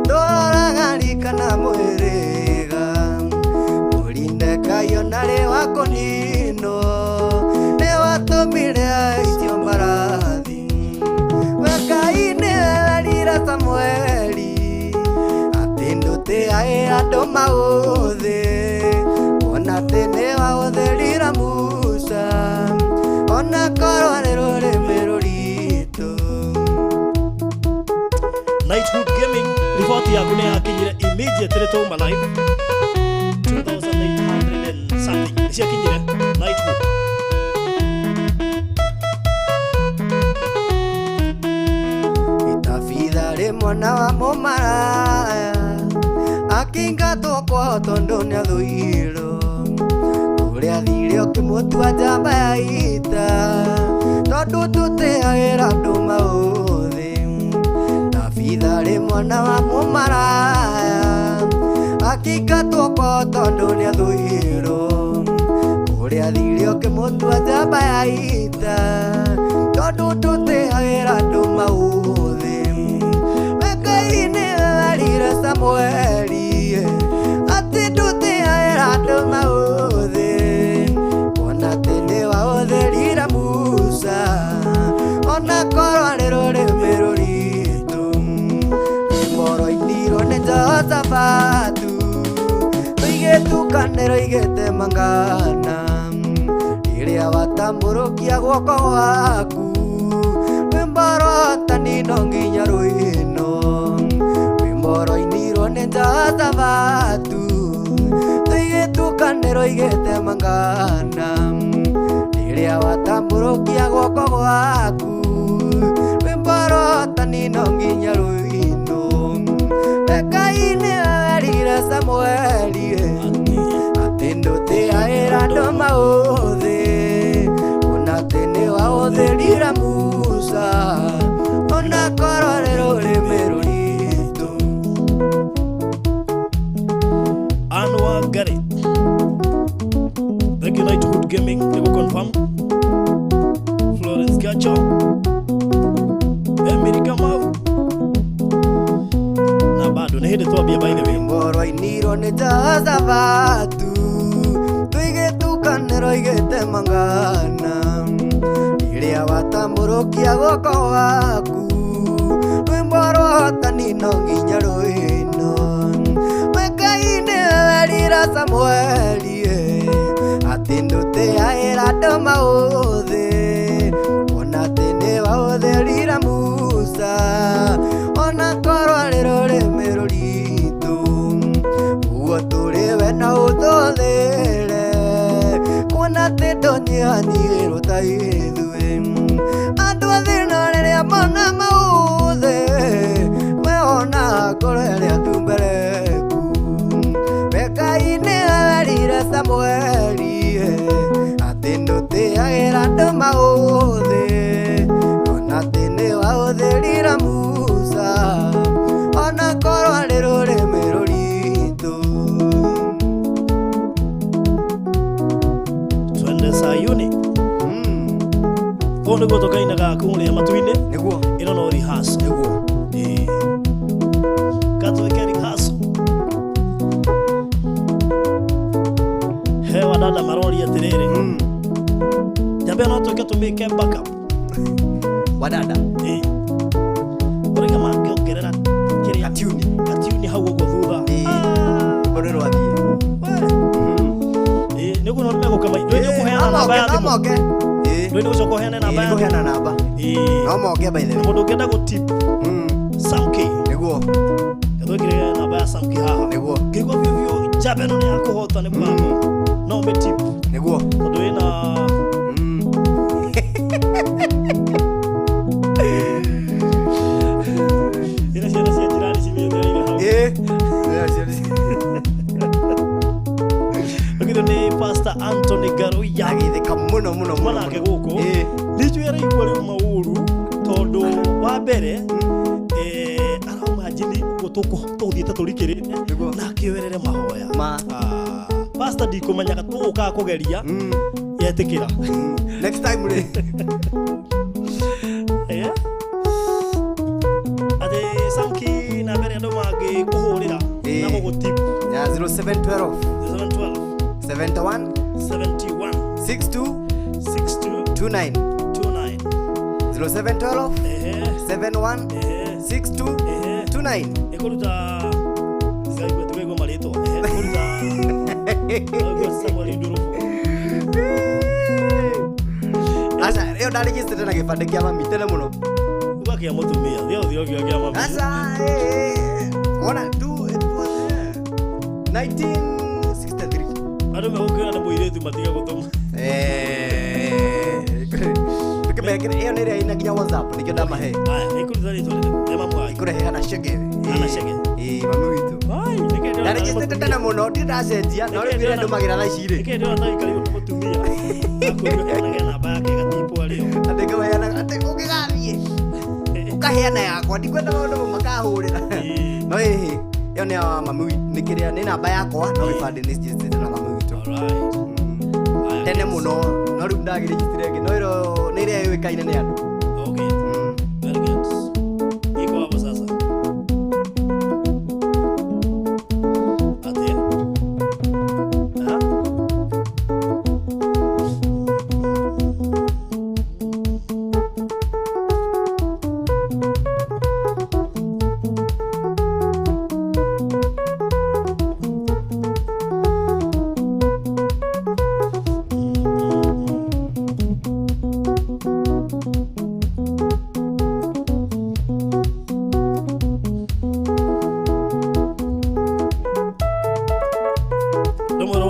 ndũrarikana mwĩrĩga ũrinde Ngai ona rĩ wa kũninwo nĩ watũmĩre icio mbarathi Samueli atendo te aera do maudhe ona tene waudherira Musa ona korwanero le merorito Nightwood Gaming ripoti ya kune akinyire immediately to my life 2800 and something isi akinyire Nightwood mwana wa mũmaraya akĩingatwo kwa tondũ nĩathũirwo kũrĩa thire ũkĩmũtua njamba ya ita tondũ tũtĩagĩra andũ maũthĩ Davidharĩ mwana wa mũmaraya akĩingatwo kwa tondũ nĩathũirwo kũrĩa thire ũkĩmũtua njamba ya ita tondũ tũtĩagĩra andũ maũthĩ Samueli atendo te aera do maudhe ona tene waudherira Musa ona korwanero le merorito moro iniro ne Josafatu tuigetukanero igete mangana iria watamburukia guoko gwaku wimborotani no nginya ruino Moro iniro nenda zavatu tuigetukanero igete mangana iria watamburukia guoko gwaku wimborotani no nginya ruino Ngai arire Samueli atendo te aera do maudhe ona tene waudherira Musa ona kororero le merorito Got it. Thank you, Nightwood Gaming. They will confirm. Florence Gacho. America Mau. Na bado na hede tuambia by the way. Moro iniro ne Josafatu tuigetukanero igete mangana iria watamburukia guoko gwaku wimborotani no nginya ruino Samueli atendo te aera do maudhe ona tene waudherira Musa ona korwanero le merorito uo tũrĩwe na ũtũthĩre kuona te ndonyani ta ithuĩ andũ athĩna rĩrĩa mona maudhe we ona ngoro ĩrĩa tumbere Samueli atendo te aera do maudhe ona tene waudherira Musa ona korwanero le merorito twende Sayuni kono gotoka inaga kumule matuine niguo ino no rehearsal niguo kato ke rehearsal hewa dada marori ya terere jambe no toke tumike backup wadada ore kama ngeogerera kiri atuni hawo gothutha bonero athi niguo no mego kama ndio kuheana namba ya thimũ ndio uco kuheana namba ya kuheana namba no moge by the way mundu ngenda go tip Samkey niguo gathokire namba ya Samkey haha niguo kigwa vivyo jabe no ya kuhota ne babo no me tip niguo tondu ina ina cia tirani cimethera ina cia Pastor Anthony muno muno nake guko nijuere igwa ri mauru tondu wa mbere aroma jini gutuko tuthiete turikirite na kiwerere mahoya pastor ndikumenyaga tuguka kugeria yetikira next time ri ade Samkey na mbere ndo magi kuhurira na gugutip ya 0712 71 62 29 0712 71 62 29 ekuruta zaigo twego marito ekuruta Samuel Nduru asa reo ndaregister na gibande kia mami tene muno ugakia mutumia thio kia mami asa ona tu it was 1963 ado me hokera na muiretu matiga guthoma tukimekire iyo nire ina kinya WhatsApp nikyo ndamahe aya ikuruta rito ema mwa ikurehe ana shege mami witu ai nikende ndaregister tena muno ndiracenjia no rire ndumagira tha iciri nikende ona ikari mutumia akuruga na bake gatipo alio ateke wayana ateke ukigathie ukaheana yakwa ndikwenda maundu makahurira no iyo ni mami nikiria ni namba yakwa no gibande ni register na mami witu alright tene muno no riu ndagiregister ngi no iro ni ire yoikaine ni andu okay very good iko hapo sasa ate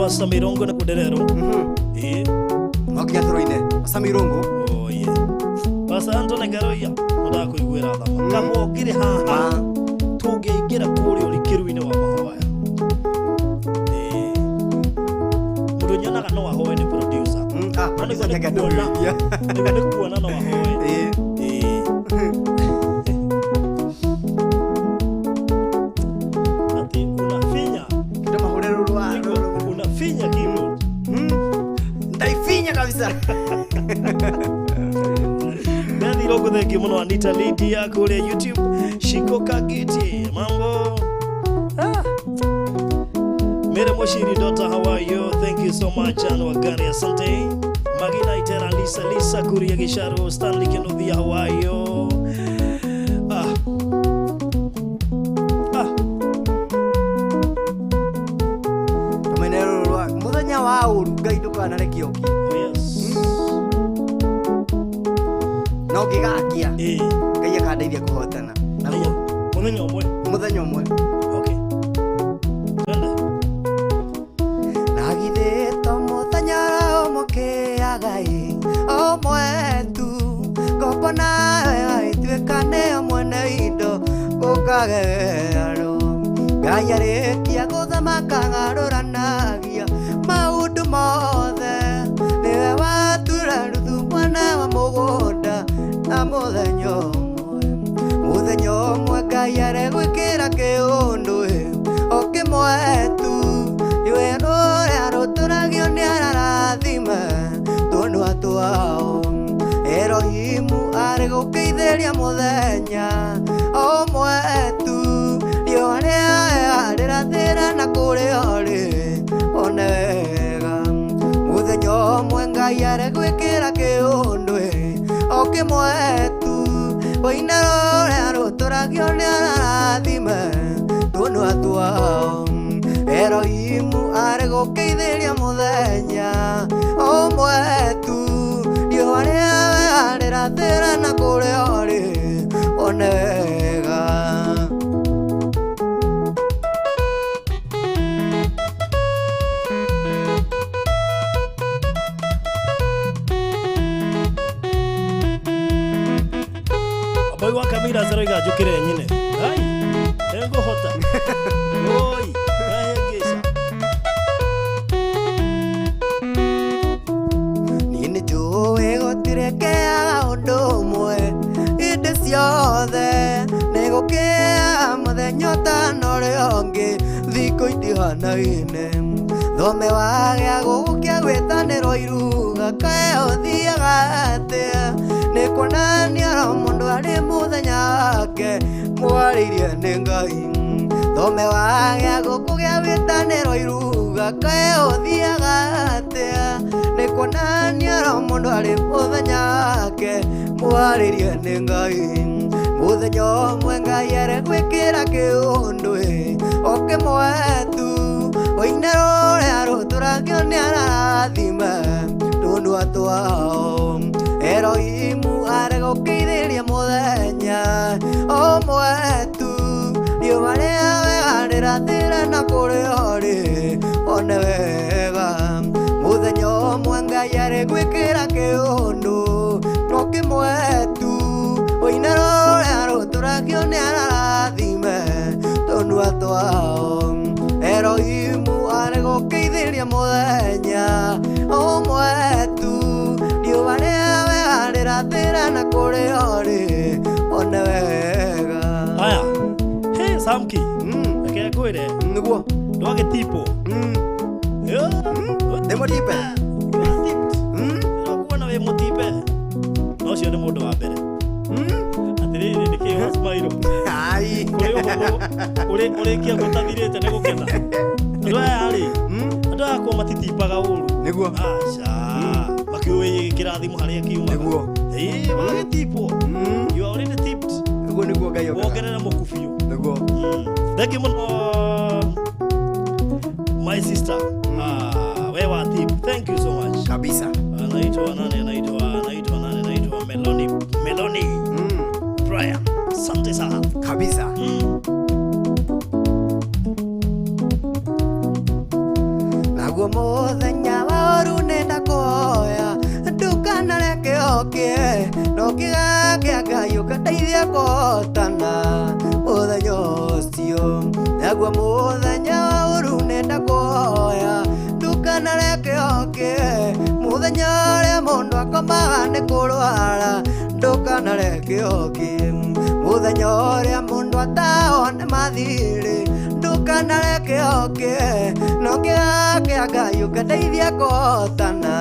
Samirongo na kuderero okinya throine Samirongo oh yeah basa Antone Garoya oda kuigwira thama kamo ngire haha tungiingira kuri uri kiruine wa mahoya mundu nyonaga no ahoe ni producer ni gateka nduya ni kuona no ahoe ati unafinya kitu mahorero rwa unafinya keyboard ndaifinya kabisa Nani logo thank you muno Anita Lydia kule YouTube Shiko Kagiti mambo Mere Moshiri daughter how are you thank you so much and wagani asante Magina itera Lisa Kuria Gisharo Stanley Kenodia how are you muthenya wa uru ngai ndukana kioki no gigakia ngai akandeithia kuhotana muthenya umwe okay nagithito muthenya umukiagai omwe tu ngopona ituikane mwene indo gukagero ngai arikia guthamaka garuranagia maundu mothe niwe watura ruthu mwana wa mugunda na muthenya umwe ngai aregwikira kiundu okimwe tu iwe nuria ruturagio ni ararathime tundu atwao Erohimu arigukeithĩria muthenya umwe tu riũa rĩrathĩra na kũrĩa ũrĩ one wega muthenya ũmwe ngai aregwĩkĩra kĩũndũ o kĩmwe tu ũina rũrĩa rũtũragio nĩ ararathime tũnua twao Erohimu arigukeithĩria muthenya umwe tu riũa rĩrathĩra na kũrĩa ũrĩ one wega Boy wa kamera zeroiga jukire nyine ai engo hota oi ihanaine thome wagĩa gũgũkĩa gwĩtanĩrwo iruga kaĩ ũthiaga atĩa nĩ kuonania ro mũndũ arĩ mũthenya wake mwarĩirie nĩ Ngai thome wagĩa gũkũgĩa gwĩtanĩrwo iruga kaĩ ũthiaga atĩa nĩ kuonania ro mũndũ arĩ mũthenya wake mwarĩirie nĩ Ngai mũthenya ũmwe Ngai arĩgwĩkĩra kĩũndũ okĩmwe tu oine rũrĩa rũtũragio nĩ arathime tũnua twao Erohimu arĩgũkĩithĩria mũthenya ũmwe tu riũa rĩa wega rĩrathĩra na kũrĩa ũrĩ one wega mũthenya ũmwe Ngai arĩgwĩkĩra kĩũndũ okĩmwe tu oine rũrĩa rũtũragio nĩ arathime tũnua twao Erohimu arĩgũkĩithĩria mũthenya ũmwe tu riũa rĩa wega rĩrathĩra na kũrĩa ũrĩ one wega. Aya, hey Samkey, reke ngwĩre nĩguo ndwagĩtipwo ndĩmũtipe kuona wĩ mũtipe no ũcio nĩ mũndũ wa mbere atĩrĩrĩ nĩkĩĩ wasmairo ũrĩkia gũtathirĩte nĩ gũketha andũ aya rĩ andũ aya kwa matitipaga ũru nĩguo aca makĩũĩ kĩrathimo harĩa kiuma nĩguo wagĩtipwo you are already tipped nĩguo nĩguo Ngai wongerera mũkubio nĩguo thank you mũno my sister we wa tip thank you so much kabisa anaitwa Meloni Brian asante sana kabisa naguo mũthenya wa ũru nĩnda kuoya ndukanareke okie no kĩgakĩa Ngai ũkandeithia kũhotana mũthenya ũcio naguo mũthenya wa ũru nĩnda kuoya ndukanareke okie mũthenya ũrĩa mũndũ akomaga nĩ kũrwara ndukanareke okie mũthenya ũrĩa mũndũ atahwo nĩ mathirĩ ndukanareke okie no kĩgakĩa Ngai ũkandeithia kũhotana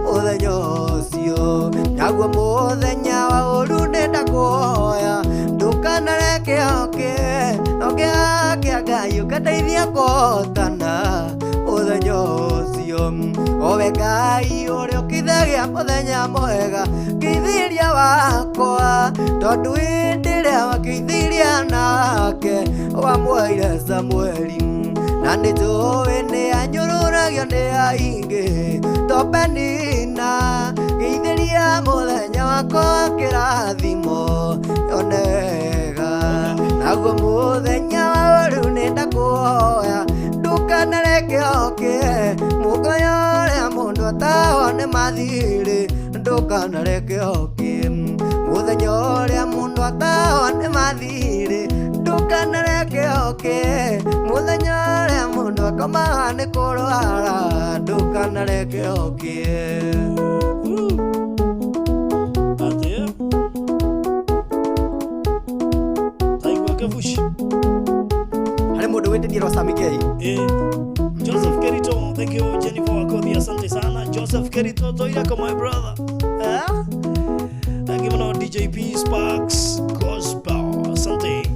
mũthenya ũcio naguo mũthenya wa ũru nĩnda kuoya ndukanareke okie no kĩgakĩa Ngai ũkandeithia kũhotana mũthenya ũcio owe Ngai ũrĩa ũkithagia mũthenya mwega kĩithĩria wakwa tondũ hĩndĩ ĩrĩa wakĩithĩria nake wamwoire Samueli na nĩnjũĩ nĩ anyũrũragio nĩ aingĩ topenina kĩithĩria mũthenya wakwa kĩrathimo yone wega naguo mũthenya wa ũru nĩnda kuoya ndukanareke okie mũthenya ũrĩa mũndũ atahwo nĩ mathirĩ ndukanareke okie mũthenya ũrĩa mũndũ atahwo nĩ mathirĩ ndukanareke okie mũthenya ũrĩa mũndũ akomaga nĩ kũrwara ndukanareke okie harĩ mũndũ wĩtĩtie Samkey Joseph Kerito, thank you Jennifer Wakothi, asante sana Joseph Kerito, toirako my brother thank you mano DJP Sparks Gospel, asante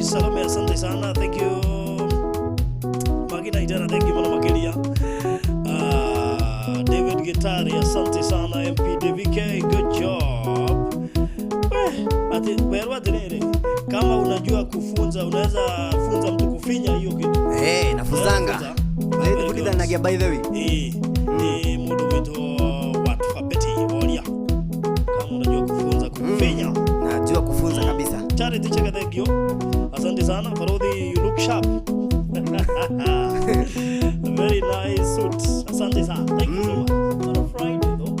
Salome, asante sana, thank you Magina Idana, thank you mano Makelia David Gitari, asante sana MP DVK, good job ati berwa tenere kama unajua kufunza unaweza funza mtu kufinya hiyo kitu nafunzanga kudidanagia by the way mudu wetu watu fabeti woria kama unajua kufunza kufinya najua kufunza kabisa Charity cheka, thank you asante sana Baruthi, you look sharp very nice suit asante sana, thank you so much on a Friday though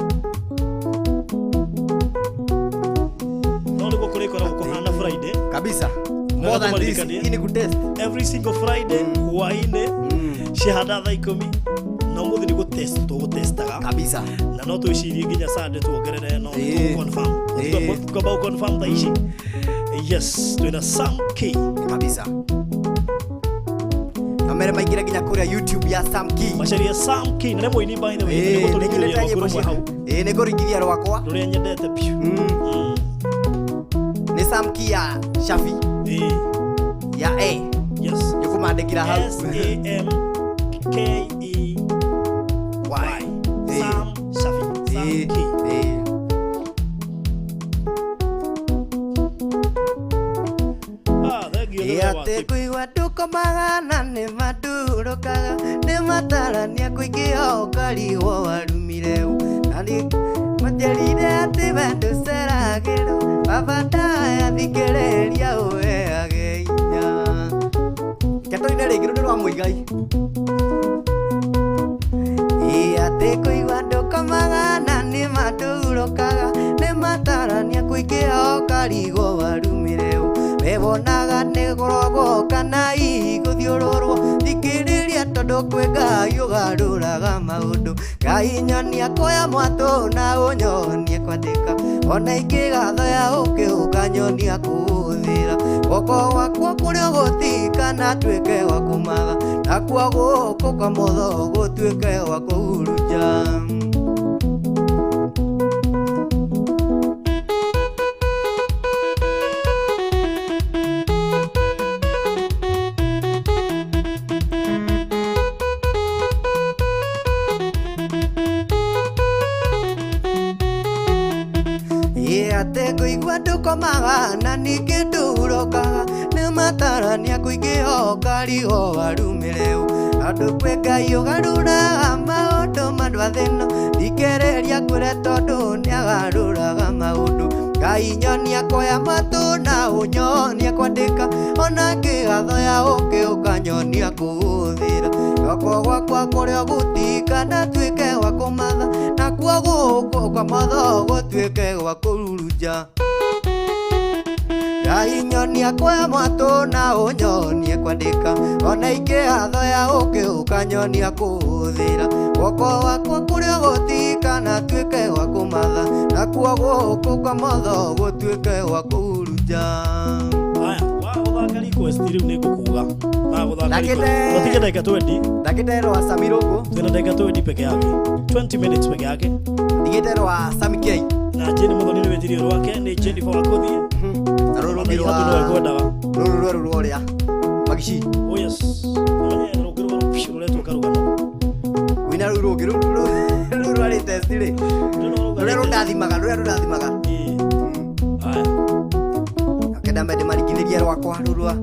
ndio kuliko na Friday kabisa more than this ini kutest every single Friday waine shahada thaa 10 no muthi ni gutest to gutestaga kabisa na no tuicirie nginya Sunday tuongerere no confirm tukaba confirm thaa ici yes twina SAMKI kabisa mamere maingira nginya kuria YouTube ya Samkey macaria Samkey na remo ini by the way ni gutulithia rwakwa hau ni kuringithia rwakwa ruria nyendete piu ni Samkey ya Shafi ya yes nikumandikira hau SAMKEY Samkey Ate kuigua ndukomaga na nĩ mandurũkaga nĩ matarania kũingĩ ũkarigwo warumire na nĩ majerire atĩ we ndũceragĩrwo baba ndaya thikĩrĩria ũheage hinya ketoine rĩngĩ rũrĩ rwa Mũigai ate kuigua ndukomaga na nĩ mandurũkaga nĩ matarania kũingĩ ũkarigwo warumire Ebonaga negorogwo kana iguthiururwo thikiriria tondu kwi Ngai ugaruraga maundu Ngai nyonia koya mwatu na unyonie kwandika ona ingigatho ya ukiuka nyonia kuthira goko gwakwa kuria gutikana twike gwa kumatha nakuo guku kwa motho gutwike gwa kuhuruja ate kuigua ndukomaga na ningĩ ndurũkaga nĩ matarania kũingĩ ũkarigwo warumire andũ kwĩ Ngai ũgarũraga maũndũ mandũ thĩno thikĩrĩria kwĩre tondũ nĩagarũraga maũndũ Ngai nyonia koya matũ na ũnyonia kwandĩka ona ngĩgatho ya ũkĩũka nyonia kũhũthĩra goko gwakwa kũrĩa gũtikana twĩke gwa kũmatha nakuo gũkũ kwa motho gũtuĩke gwa kũruruja Ngai nyonia koya mwatũ na ũnyonie kwandĩka ona ingĩgatho ya ũkĩũka nyonia kũhũthĩra goko gwakwa kũrĩa gũtikana twĩke gwa kũmatha nakuo gũkũ kwa motho gũtuĩke gwa kũruja request riu ni ngukuga ma guthaka request dakika 20 dakika ro Samirogo twina dakika 20 peke yake 20 minutes peke yake digite ro Samkey na jeni muthoni ni wetirio rwake ni Jennifer wakuthie aroro ni wa no ekwendaga ruru ria magici oh yes amenye rugiro rwo reto karugano wina rugiro ruru ari test ri ruru ndathimaga aya akenda mende marigithiria rwakwa rurwa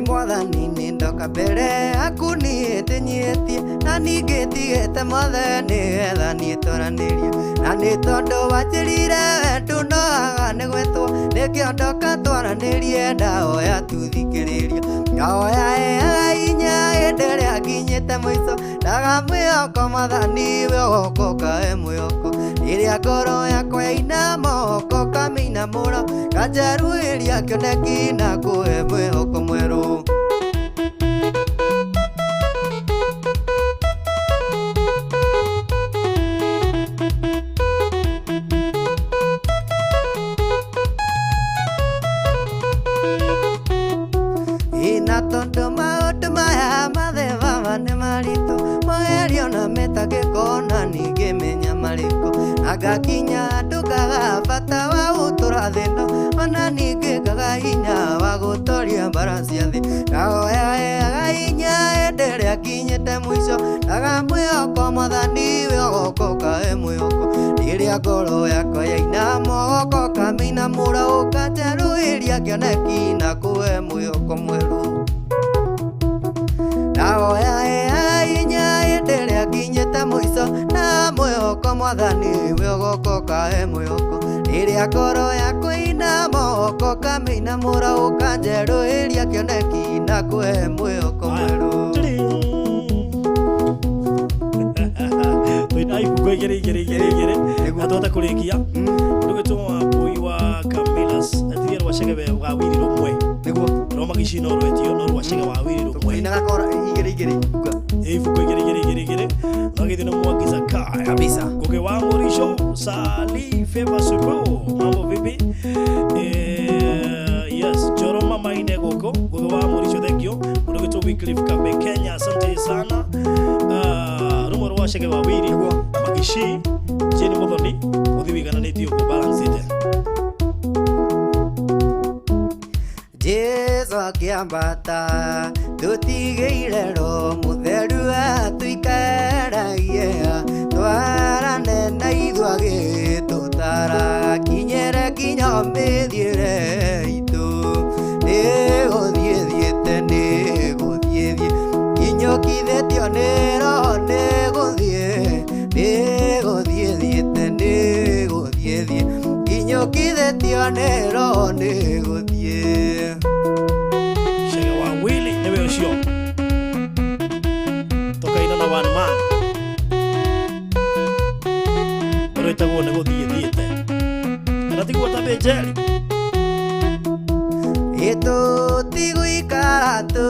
mwathani nĩ ndoka mbere aku niĩ ndĩnyihĩtie na ningĩ ndigĩte mothe nĩgetha niĩ twaranĩrie na nĩ tondũ wanjĩrire wendo noaga nĩ gwĩtwo nĩkĩo ndoka twaranĩrie ndahoya tu thikĩrĩria ngahoya heaga hinya hĩndĩ ĩrĩa nginyĩte mũico ndaga mwĩhoko mwathani we ũgoka ũkahe mwĩhoko rĩrĩa ngoro yakwa yaina moko kamĩinamũra kanjeruĩria kĩoneki na kũhe mwĩhoko mwerũ na tondu maundu maya matheba nĩ maritũ mogerio na metagĩko na ningĩ menya marĩkũ agakinya ndugaga bata wa gũtũra thĩno ona ningĩ ngaga hinya wa gũtoria mbara cia thĩ ngahoya heaga hinya hĩndĩ ĩrĩa nginyĩte mũico ndaga mwĩhoko mwathani we ũgoka ũkahe mwĩhoko rĩrĩa ngoro yakwa yaina mogoko kamĩinamũra ũkanjerũĩria kĩoneki na kũhe mwĩhoko mwerũ ndahoya heaga hinya hĩndĩ ĩrĩa nginyĩte mũico na mwĩhoko mwathani we ũgoka ũkahe mwĩhoko rĩrĩa ngoro yakwa ina mogoko kamĩinamũra ũkanjerũĩria kĩoneki na kũhe mwĩhoko mwerũ Twina ibugo igere atota kurikia ndugituma boy wa Camilas athiye rwacege wa wiri rumwe niguo roma gicino rwetio no rwacege wa wiri rumwe ina gakora igere buga ibugo igere nagithina mwagiza kaya kabisa goge wa Morisho Sali Feva Supo mambo vipi yes Joroma maine gogo goge wa Morisho thank you ndugito Wycliffe Kambe Kenya asante sana rumoro wacege wa wiri magishi jeni muthoni uthibigana ni tio balance ite Jesu akiambata tutigeire ro mutheru atuikaragie twarane na ithuage tutara kinyere kinya mithiire itu niguthiethiete niguthiethie kinyokithetio ni roho niguthiethiete niguthiethie kinyokithetio ni roho niguthie shege wa wili niwe ucio tokaina na one man rwetagwo niguthiethiete aratigwo ta bejeli ito tiguikara tu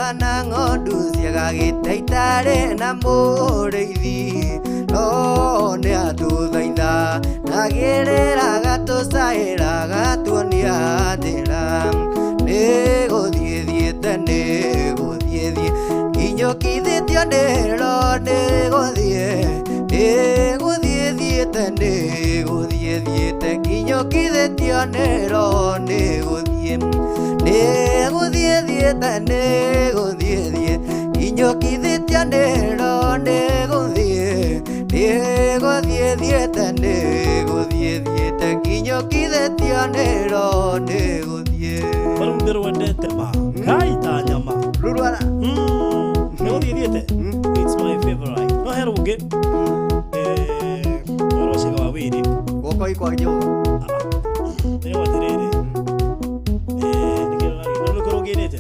ana ng'ondu ciagagitaitare na mũrĩithi no nĩ atũthaitha nagĩrĩra gatũcaĩra gatuonia njĩra nĩgũthiethiete nĩgũthiethie inyũkithĩtio nĩro nĩgũthiethiete nĩgũthiethiete inyũkithĩtio nĩro nĩgũthiethiete nĩgũthiethie inyũkithĩtio nĩro nĩgũthiethiete nĩgũthiethiete inyũkithĩtio nĩro nĩgũthie barumbe rwendete ma kaita nyama rurwara nĩgũthiethiete it's my favorite no heruge orocega wa wiri goko ikwa jehova nĩ watirĩrĩ nĩkĩroginĩte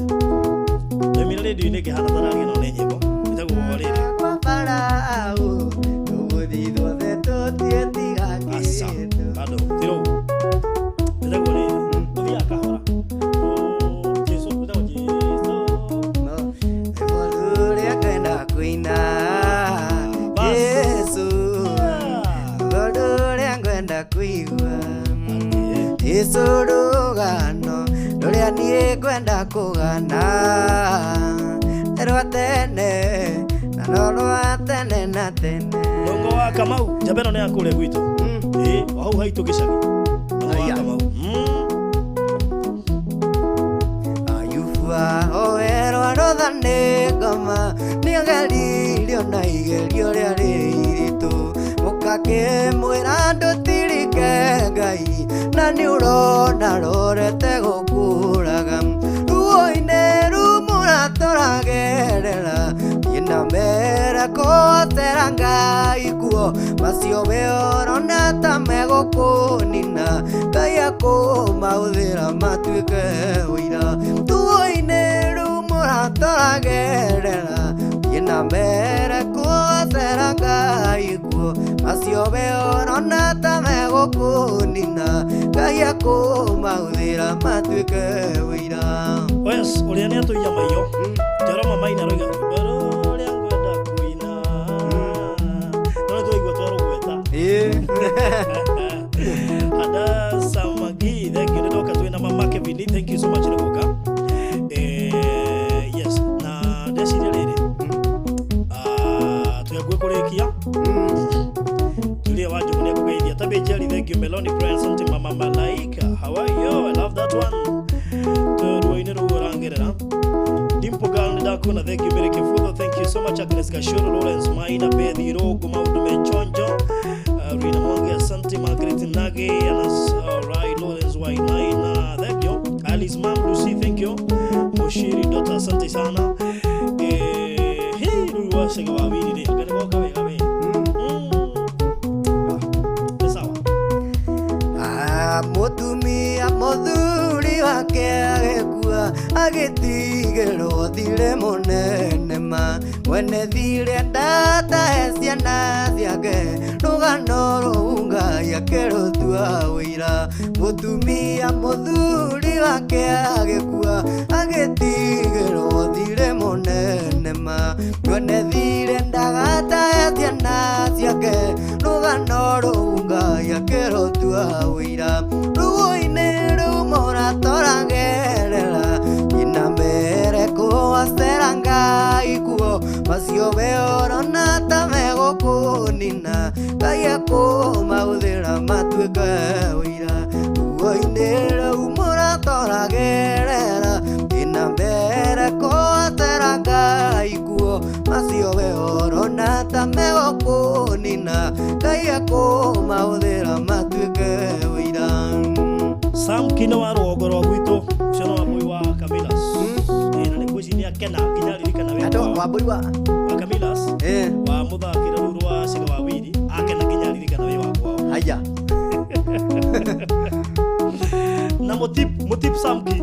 nĩmira rĩndio nĩ kĩhana taragia no nĩ nyĩmbo ĩtagwo rĩrĩ kwa Farao tũgũthithwo the tũtiĩtigagĩte bado tiro ĩtagwo rĩrĩ ũthiaga kahora Jesu ĩtagwo Jesu rũrĩa kwenda kũina Jesu rũrĩa kwenda kũigua Jesu rũgano rũrĩa niĩ kwenda kũgana rwa tene na no rwa tene na tene Longo wa Kamau Jabeno nĩ akũrĩa gwitũ hau haitũ gĩcagi Longo wa Kamau ayuba oerwa rothanĩ ngoma nĩageririo na igerio rĩa rĩritũ mũkakĩmwĩra ndũtirike Ngai na nĩũrona rorete gũkũraga ruo-inĩ rumũratũragerera ina mere kũtera Ngai kuo macio weorona ta megũkũnina Ngai akũmahũthĩra matuĩke ũira ruo-inĩ rumũratũragerera ina mere kũtera Ngai kuo macio weorona ta megũkũnina Ngai akũmahũthĩra matuĩke ũira Yes, ũrĩa nĩ atũiya maiyo Joroma maina roiga ũrĩa ngwenda kũina no tũigua twarũgweta Ada Samkey thank you nĩndoka twĩna mama Kevin thank you so much nĩgũka yes na ndeciria rĩrĩ twĩague kũrĩkia Julia Wanjũ nĩ akũgeithia Tabby Jerry thank you Melanie Prince Santi Mama Malaika how are you I love that one Ruo-inĩ rũu ũrangerera Dimpo Girl nĩndakũona thank you Mary Kĩbutho thank you so much Agnes Gashuru Lawrence Maina Beth Irũngũ maũndũ mechonjo Rina Mwangi asante Margaret Nage Anas alright Lawrence Wainaina thank you Alice Mam Lucy thank you Moshiri Dota asante sana hii rũu wacege wa wiri rĩ nĩgoka wega we sawa mũtumia mũthuri wake agĩkua agĩtigĩrwo thirĩ mũnene nema wene thire ndata ciana ciake rugano runga yake rutua wira mutumia muthuri wake agikua agitigirwo thire munene ma wene thire ndagata ciana ciake rugano runga yake rutua wira ruine rumora toragerera ina mere kuaseranga ikuo macio beorona tamego kunina kaya ko mauthira matuika wira ruine rumora toragerera ina mere kuaseranga ikuo macio beorona tamego kunina kaya ko mauthira matuika wira Samkey no arogoro gwito cero aboi wa Camilas na ni kuci ni akena kinya ririkana we ato wa boi wa Camilas wa muthakira ruru wa Siga wa Wili akena kinya ririkana we wa kwao haya na motip Samkey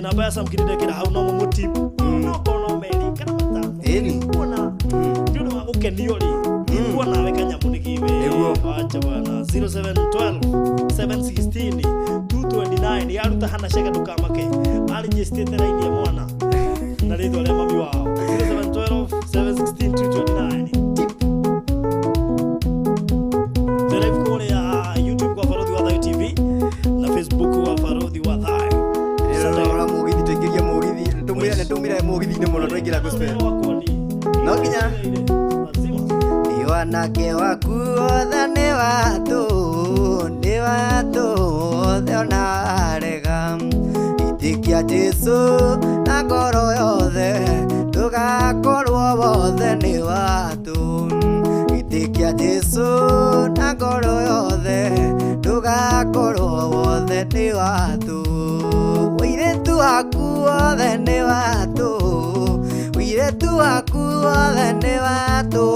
na baya Samkey ndekera hau no motip no kono meri kana mata eni kuona ndio wa gukenio ri kuona we kanya munigiwe acha bana 0712 716 229 yaruta hana shaka dukamake alijistete line ya mwana na ridho le mami wao 0712 716 229 Telev kule ya YouTube kwa Baruthi wa Thayu TV na Facebook wa Baruthi wa Thayu ora Mugithi tuingiria Mugithi tumira Mugithi ni muno twaingira gospel no kinya wanake waku othe ni watu othe onarega itikia Jesu na ngoro yothe tugakorwo wothe ni watu itikia Jesu na ngoro yothe tugakorwo wothe ni watu wiretu waku othe ni watu wiretu waku othe ni watu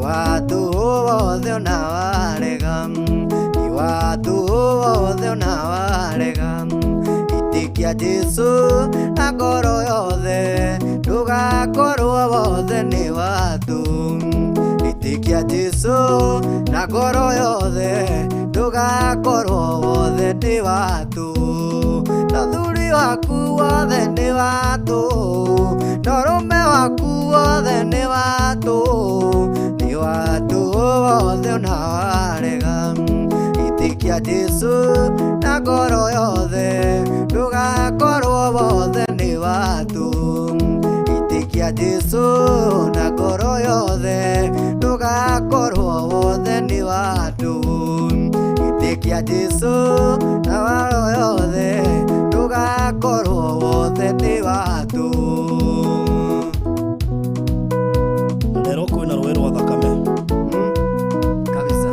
watu wothe onawarega ni watu wothe onawarega itikia Jesu na ngoro yothe ndugakorwo wothe ni watu itikia Jesu na ngoro yothe ndugakorwo wothe ni watu na thuri waku wothe ni watu na rume waku wothe ni watu watu wothe onawarega itikia Jesu na ngoro yothe ndugakorwo wothe ni watu itikia Jesu na ngoro yothe ndugakorwo wothe ni watu itikia Jesu na ngoro yothe ndugakorwo wothe ni watu lero kwina rwero wa thakame kabisa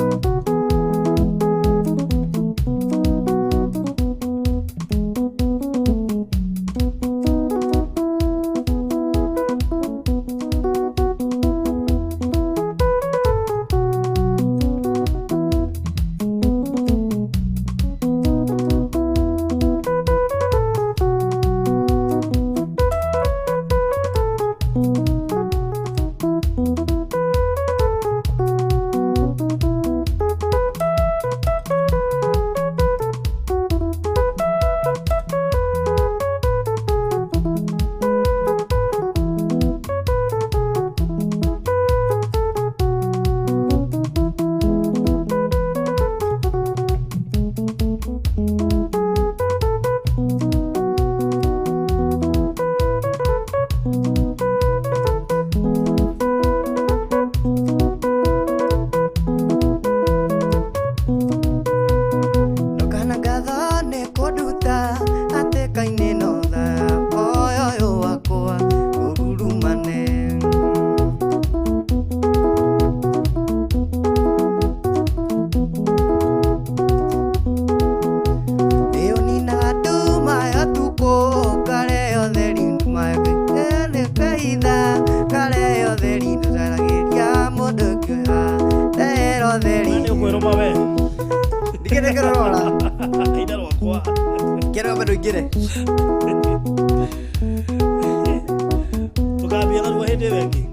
tukambia na hende wengi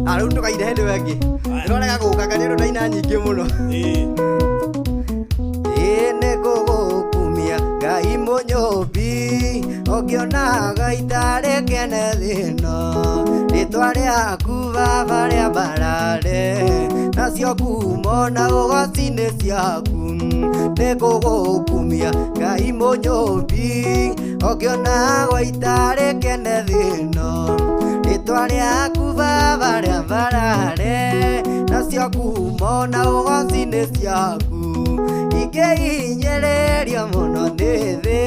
Arundu kaide hende wengi irorega guka kanero ndaina nyingi muno nigugukumia Ngai munyumbi ongiona gaitare kene thino ritwa riaku baba ria barare nacio kumo na ugoci-inĩ ciaku nigugukumia Ngai munyumbi ongiona gaitare kene thino ritwa riaku baba ria barare nacio kumo na ugoci-inĩ ciaku ingĩhinyĩrĩrio mũno nĩ thĩ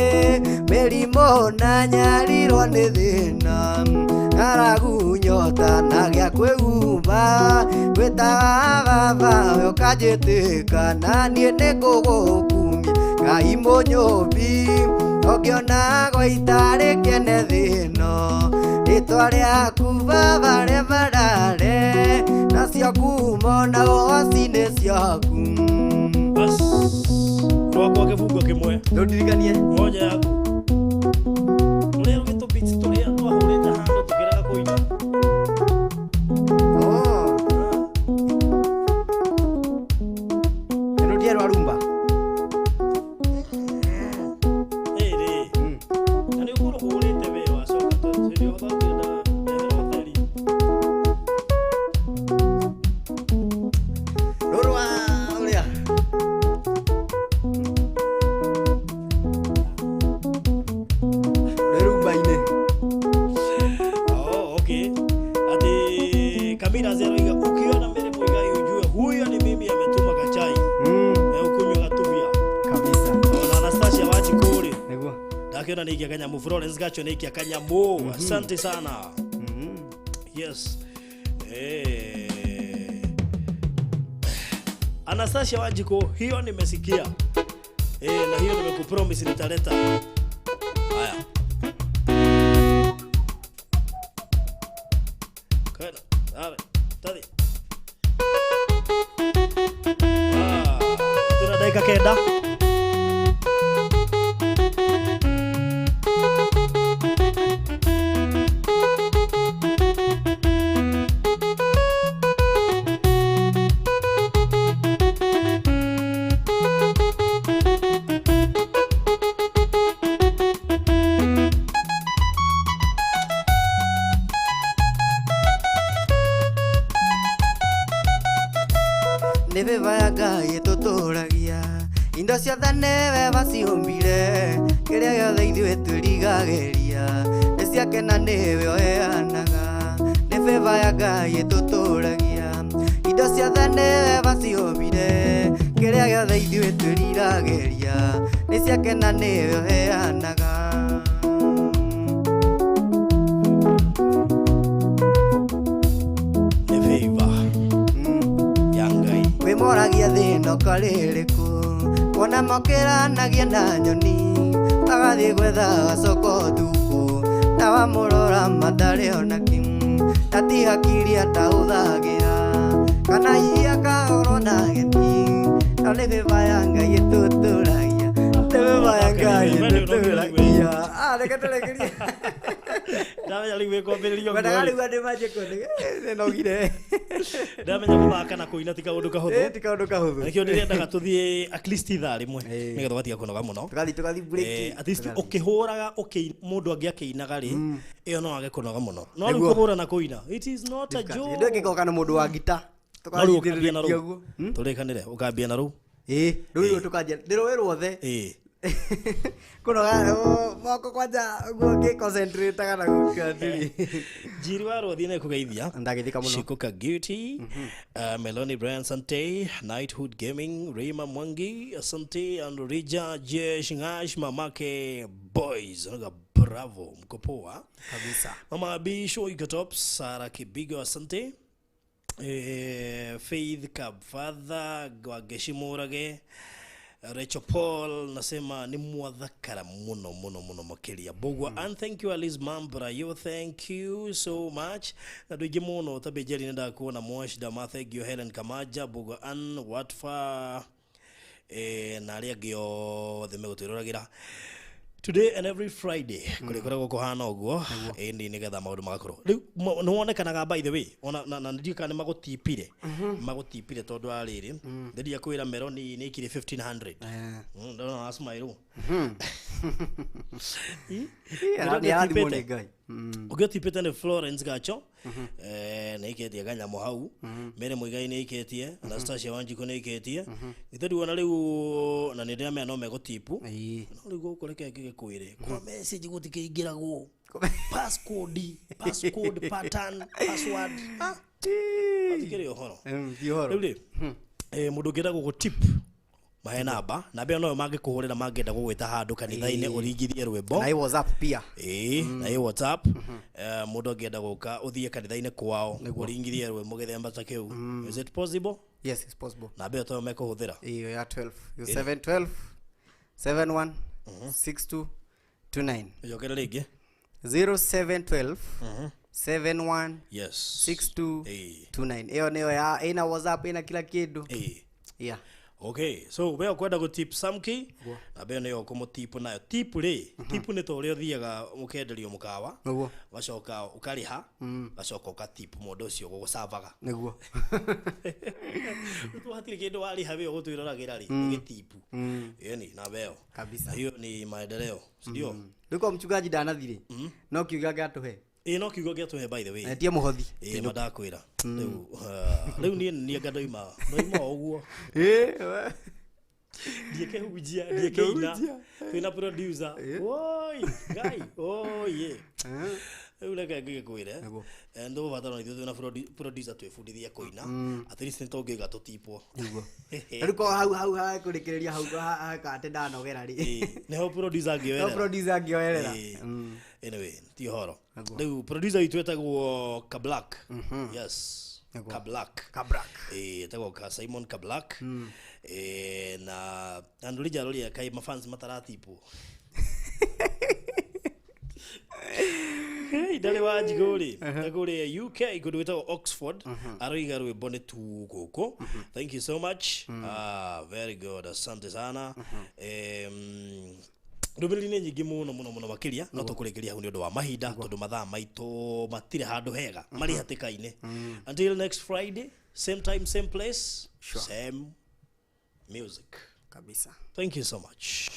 mĩrimũ na nyarirwo nĩ thĩna ng'aragu nyota na gĩa kwĩhumba gwĩtaga baba ũkanjĩtĩka na niĩ nĩngũgũkumia Ngai mũnyũmbi ũngĩona gwaita rĩkene thĩno rĩtwa rĩaku baba rĩa barare nacio kumo na ũgoci-inĩ ciaku Rwako kifungo kimwe. Ndirikanie. Moja yako. Ule rugeto beats tulia twahurite hando tukiraga kuina. Ndio rwarumba. Nani ukuru kuhurite wewe wasoka tu. Ndio hothokenda hotheri. Rorwa ulia. Kamera zero iga ukiona mbele mwigai ujue huyo ni mimi ametuma kachai. Ukunywa gatuvia. Kabisa. Na Anastasia wachi kule. Nigwa. Dakiona ni kanya mu Florence gacho ni kanya mo. Asante sana. Yes. Anastasia Wajiko hiyo nimesikia. Na hiyo nimekupromise nitaleta. Haya. Kana. Sabe. Tadi. Tuna dakika kenda. Nebe vayaga yetoturagia indo ciothe nebe vaciumbire kiria giothe ithuĩ twĩrigageria nĩciakena nĩwe oheanaga nebe vayaga yetoturagia indo ciothe nebe vaciumbire kiria giothe ithuĩ twĩrigageria nĩciakena nĩwe oheanaga Moragia thĩno karĩrĩkũ kuona mokĩranagia na nyoni agathiĩ gwetha gacoko thuku na wamũrora matharĩ onaki na ti hakiri atahũthagĩra kana iria kahoro na geti na nĩ bĩbaya Ngai ĩtũtũragia nĩ bĩbaya Ngai ĩtũtũragia reke tũrekerie ndamenya rĩu ĩkwambĩrĩrio wendaga rĩu andĩ manjĩko nĩnogire ndamenya gũthaka na kũina ti kaũndũ kahũthũ ti kaũndũ kahũthũ nĩkĩo ndĩrendaga tũthiĩ at least ithaa rĩmwe nĩgetha tũgatiga kũnoga mũno tũgathiĩ break at least ũkĩhũraga mũndũ angĩ akĩinaga rĩ ĩyo no age kũnoga mũno no rĩu kũhũra na kũina it is not a joke ndĩngĩkoka na mũndũ wa ngita tũkambia na rũu tũrĩkanĩre ũkambia na rũu rũu tũkanjia ndĩrũĩ ruothe kunoga moko kwanja ngũngĩ concentrate kana gũkandiri Jiri wa rothi na kugeithia ndagithika muno Shikuka Guilty Melanie Brian Asante Knighthood Gaming Reima Mwangi Asante and Rija Jesh Ngash Mamake Boys naga bravo mkopoa kabisa Mama B Show Ikotop Sara Kibigo Asante Faith Kabfadha Gwageshimurage Rachel Paul nasema ni mwathakara muno makiria bogwa and thank you Alice Mambra you thank you so much na doige muno tabejeri nenda kuona Mwashida thank you Helen Kamaja bogwa and what for na ria gyo the megotiruragira today and every Friday kurekora kuhana oguo indi nigetha maundu magakoro riu no wonekanaga by the way ona na ndika ni magotipire tondu ariri ndia kwira meroni ni ikire 1500 ndona asmairu ya ndi mone guy ugotipite ni Florence gacho na iketie ganyamo hau mere muigai ni iketie Anastasia Wanjiko ni iketie ithadu ona riu na ndia me no megotipu no riu kureke gikwire kwa message gutikiingiragwo passcode pattern password atikere ohoro ndihoro mundu ngenda gugutip mahe namba nabe no mangikuhurira mangenda gugwita handu kanitha-ini uringithie rwimbo na WhatsApp pia na WhatsApp mundu ngenda guka uthie kanitha-ini kwao uringithie rwimbo githemba ta kiu is it possible? Yes, it's possible. Nabe to mekuhuthira iyo ya 12 712 71 62 29 yokera ringi 0712 71 yes 62 29 iyo niyo ya ina WhatsApp ina kila kitu yeah. Okay, so we kwenda go tip Samkey na be niyo kumutipu nayo tipu ri tipu ni to ri othiaga mukenderio mukawa gacoka ukariha gacoka ukatipu mundu ucio gugucavaga niguo tu hatiri kindu wari habe gutwiragira ri gitipu yani na beo kabisa hiyo ni maendeleo ndio ndiko mchungaji ndanathire no kiuga gatuhe no kiugo gya tuhe by the way tie muhothi madakwira riu ni ngadoima oguo ndieke hujia ndieke ina twina producer oi guy yeah uleka gikwire ndo vatano ithu twina producer twifundithia kuina at least ntongiga tutipwo riko hau kurekereria hau hakate ndanogera ri neho producer angioerera anyway ti horo riu producer itwetagwo Kablack yes Kablack etagwo ka Simon Kablack na andulija rolia kai mafans mataratipo dale wajigori agore UK igudweta Oxford aroiga rwimbo ni tu goko thank you so much very good asante sana Ndumirine nyingi muno makiria no tukurekeria hu ni undu wa mahinda tondu mathaa maitu matire handu hega mari hatikaine until next Friday same time same place same music kabisa thank you so much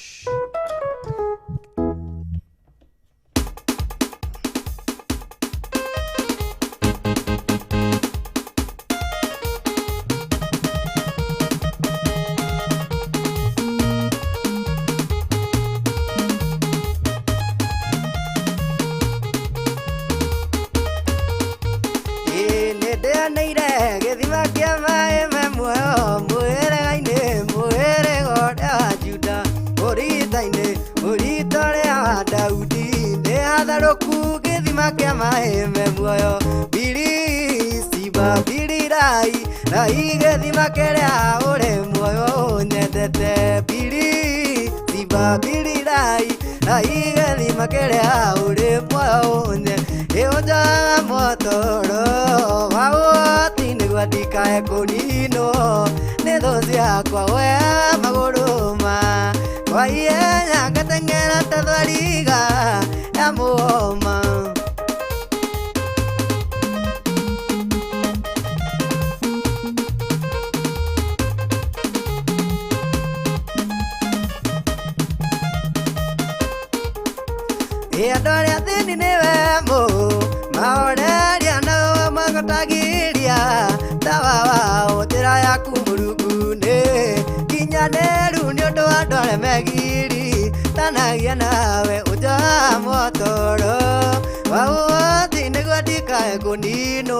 Gethima kerea ure muoyo nyendete bili siba bili rai gethima kerea ure muoyo nyendete eoja motoro wao tinigwa dikae kunino nedozia kwa we maguruma kwa yenya gatengera tadwariga ya muoma Adoria thini ni wemo maoneria na magotagiria tawa wao tira yaku murugune kinyaneru ni undu andu aria megiri tanagia nawe uja motoro wao thini gwa dikae kunino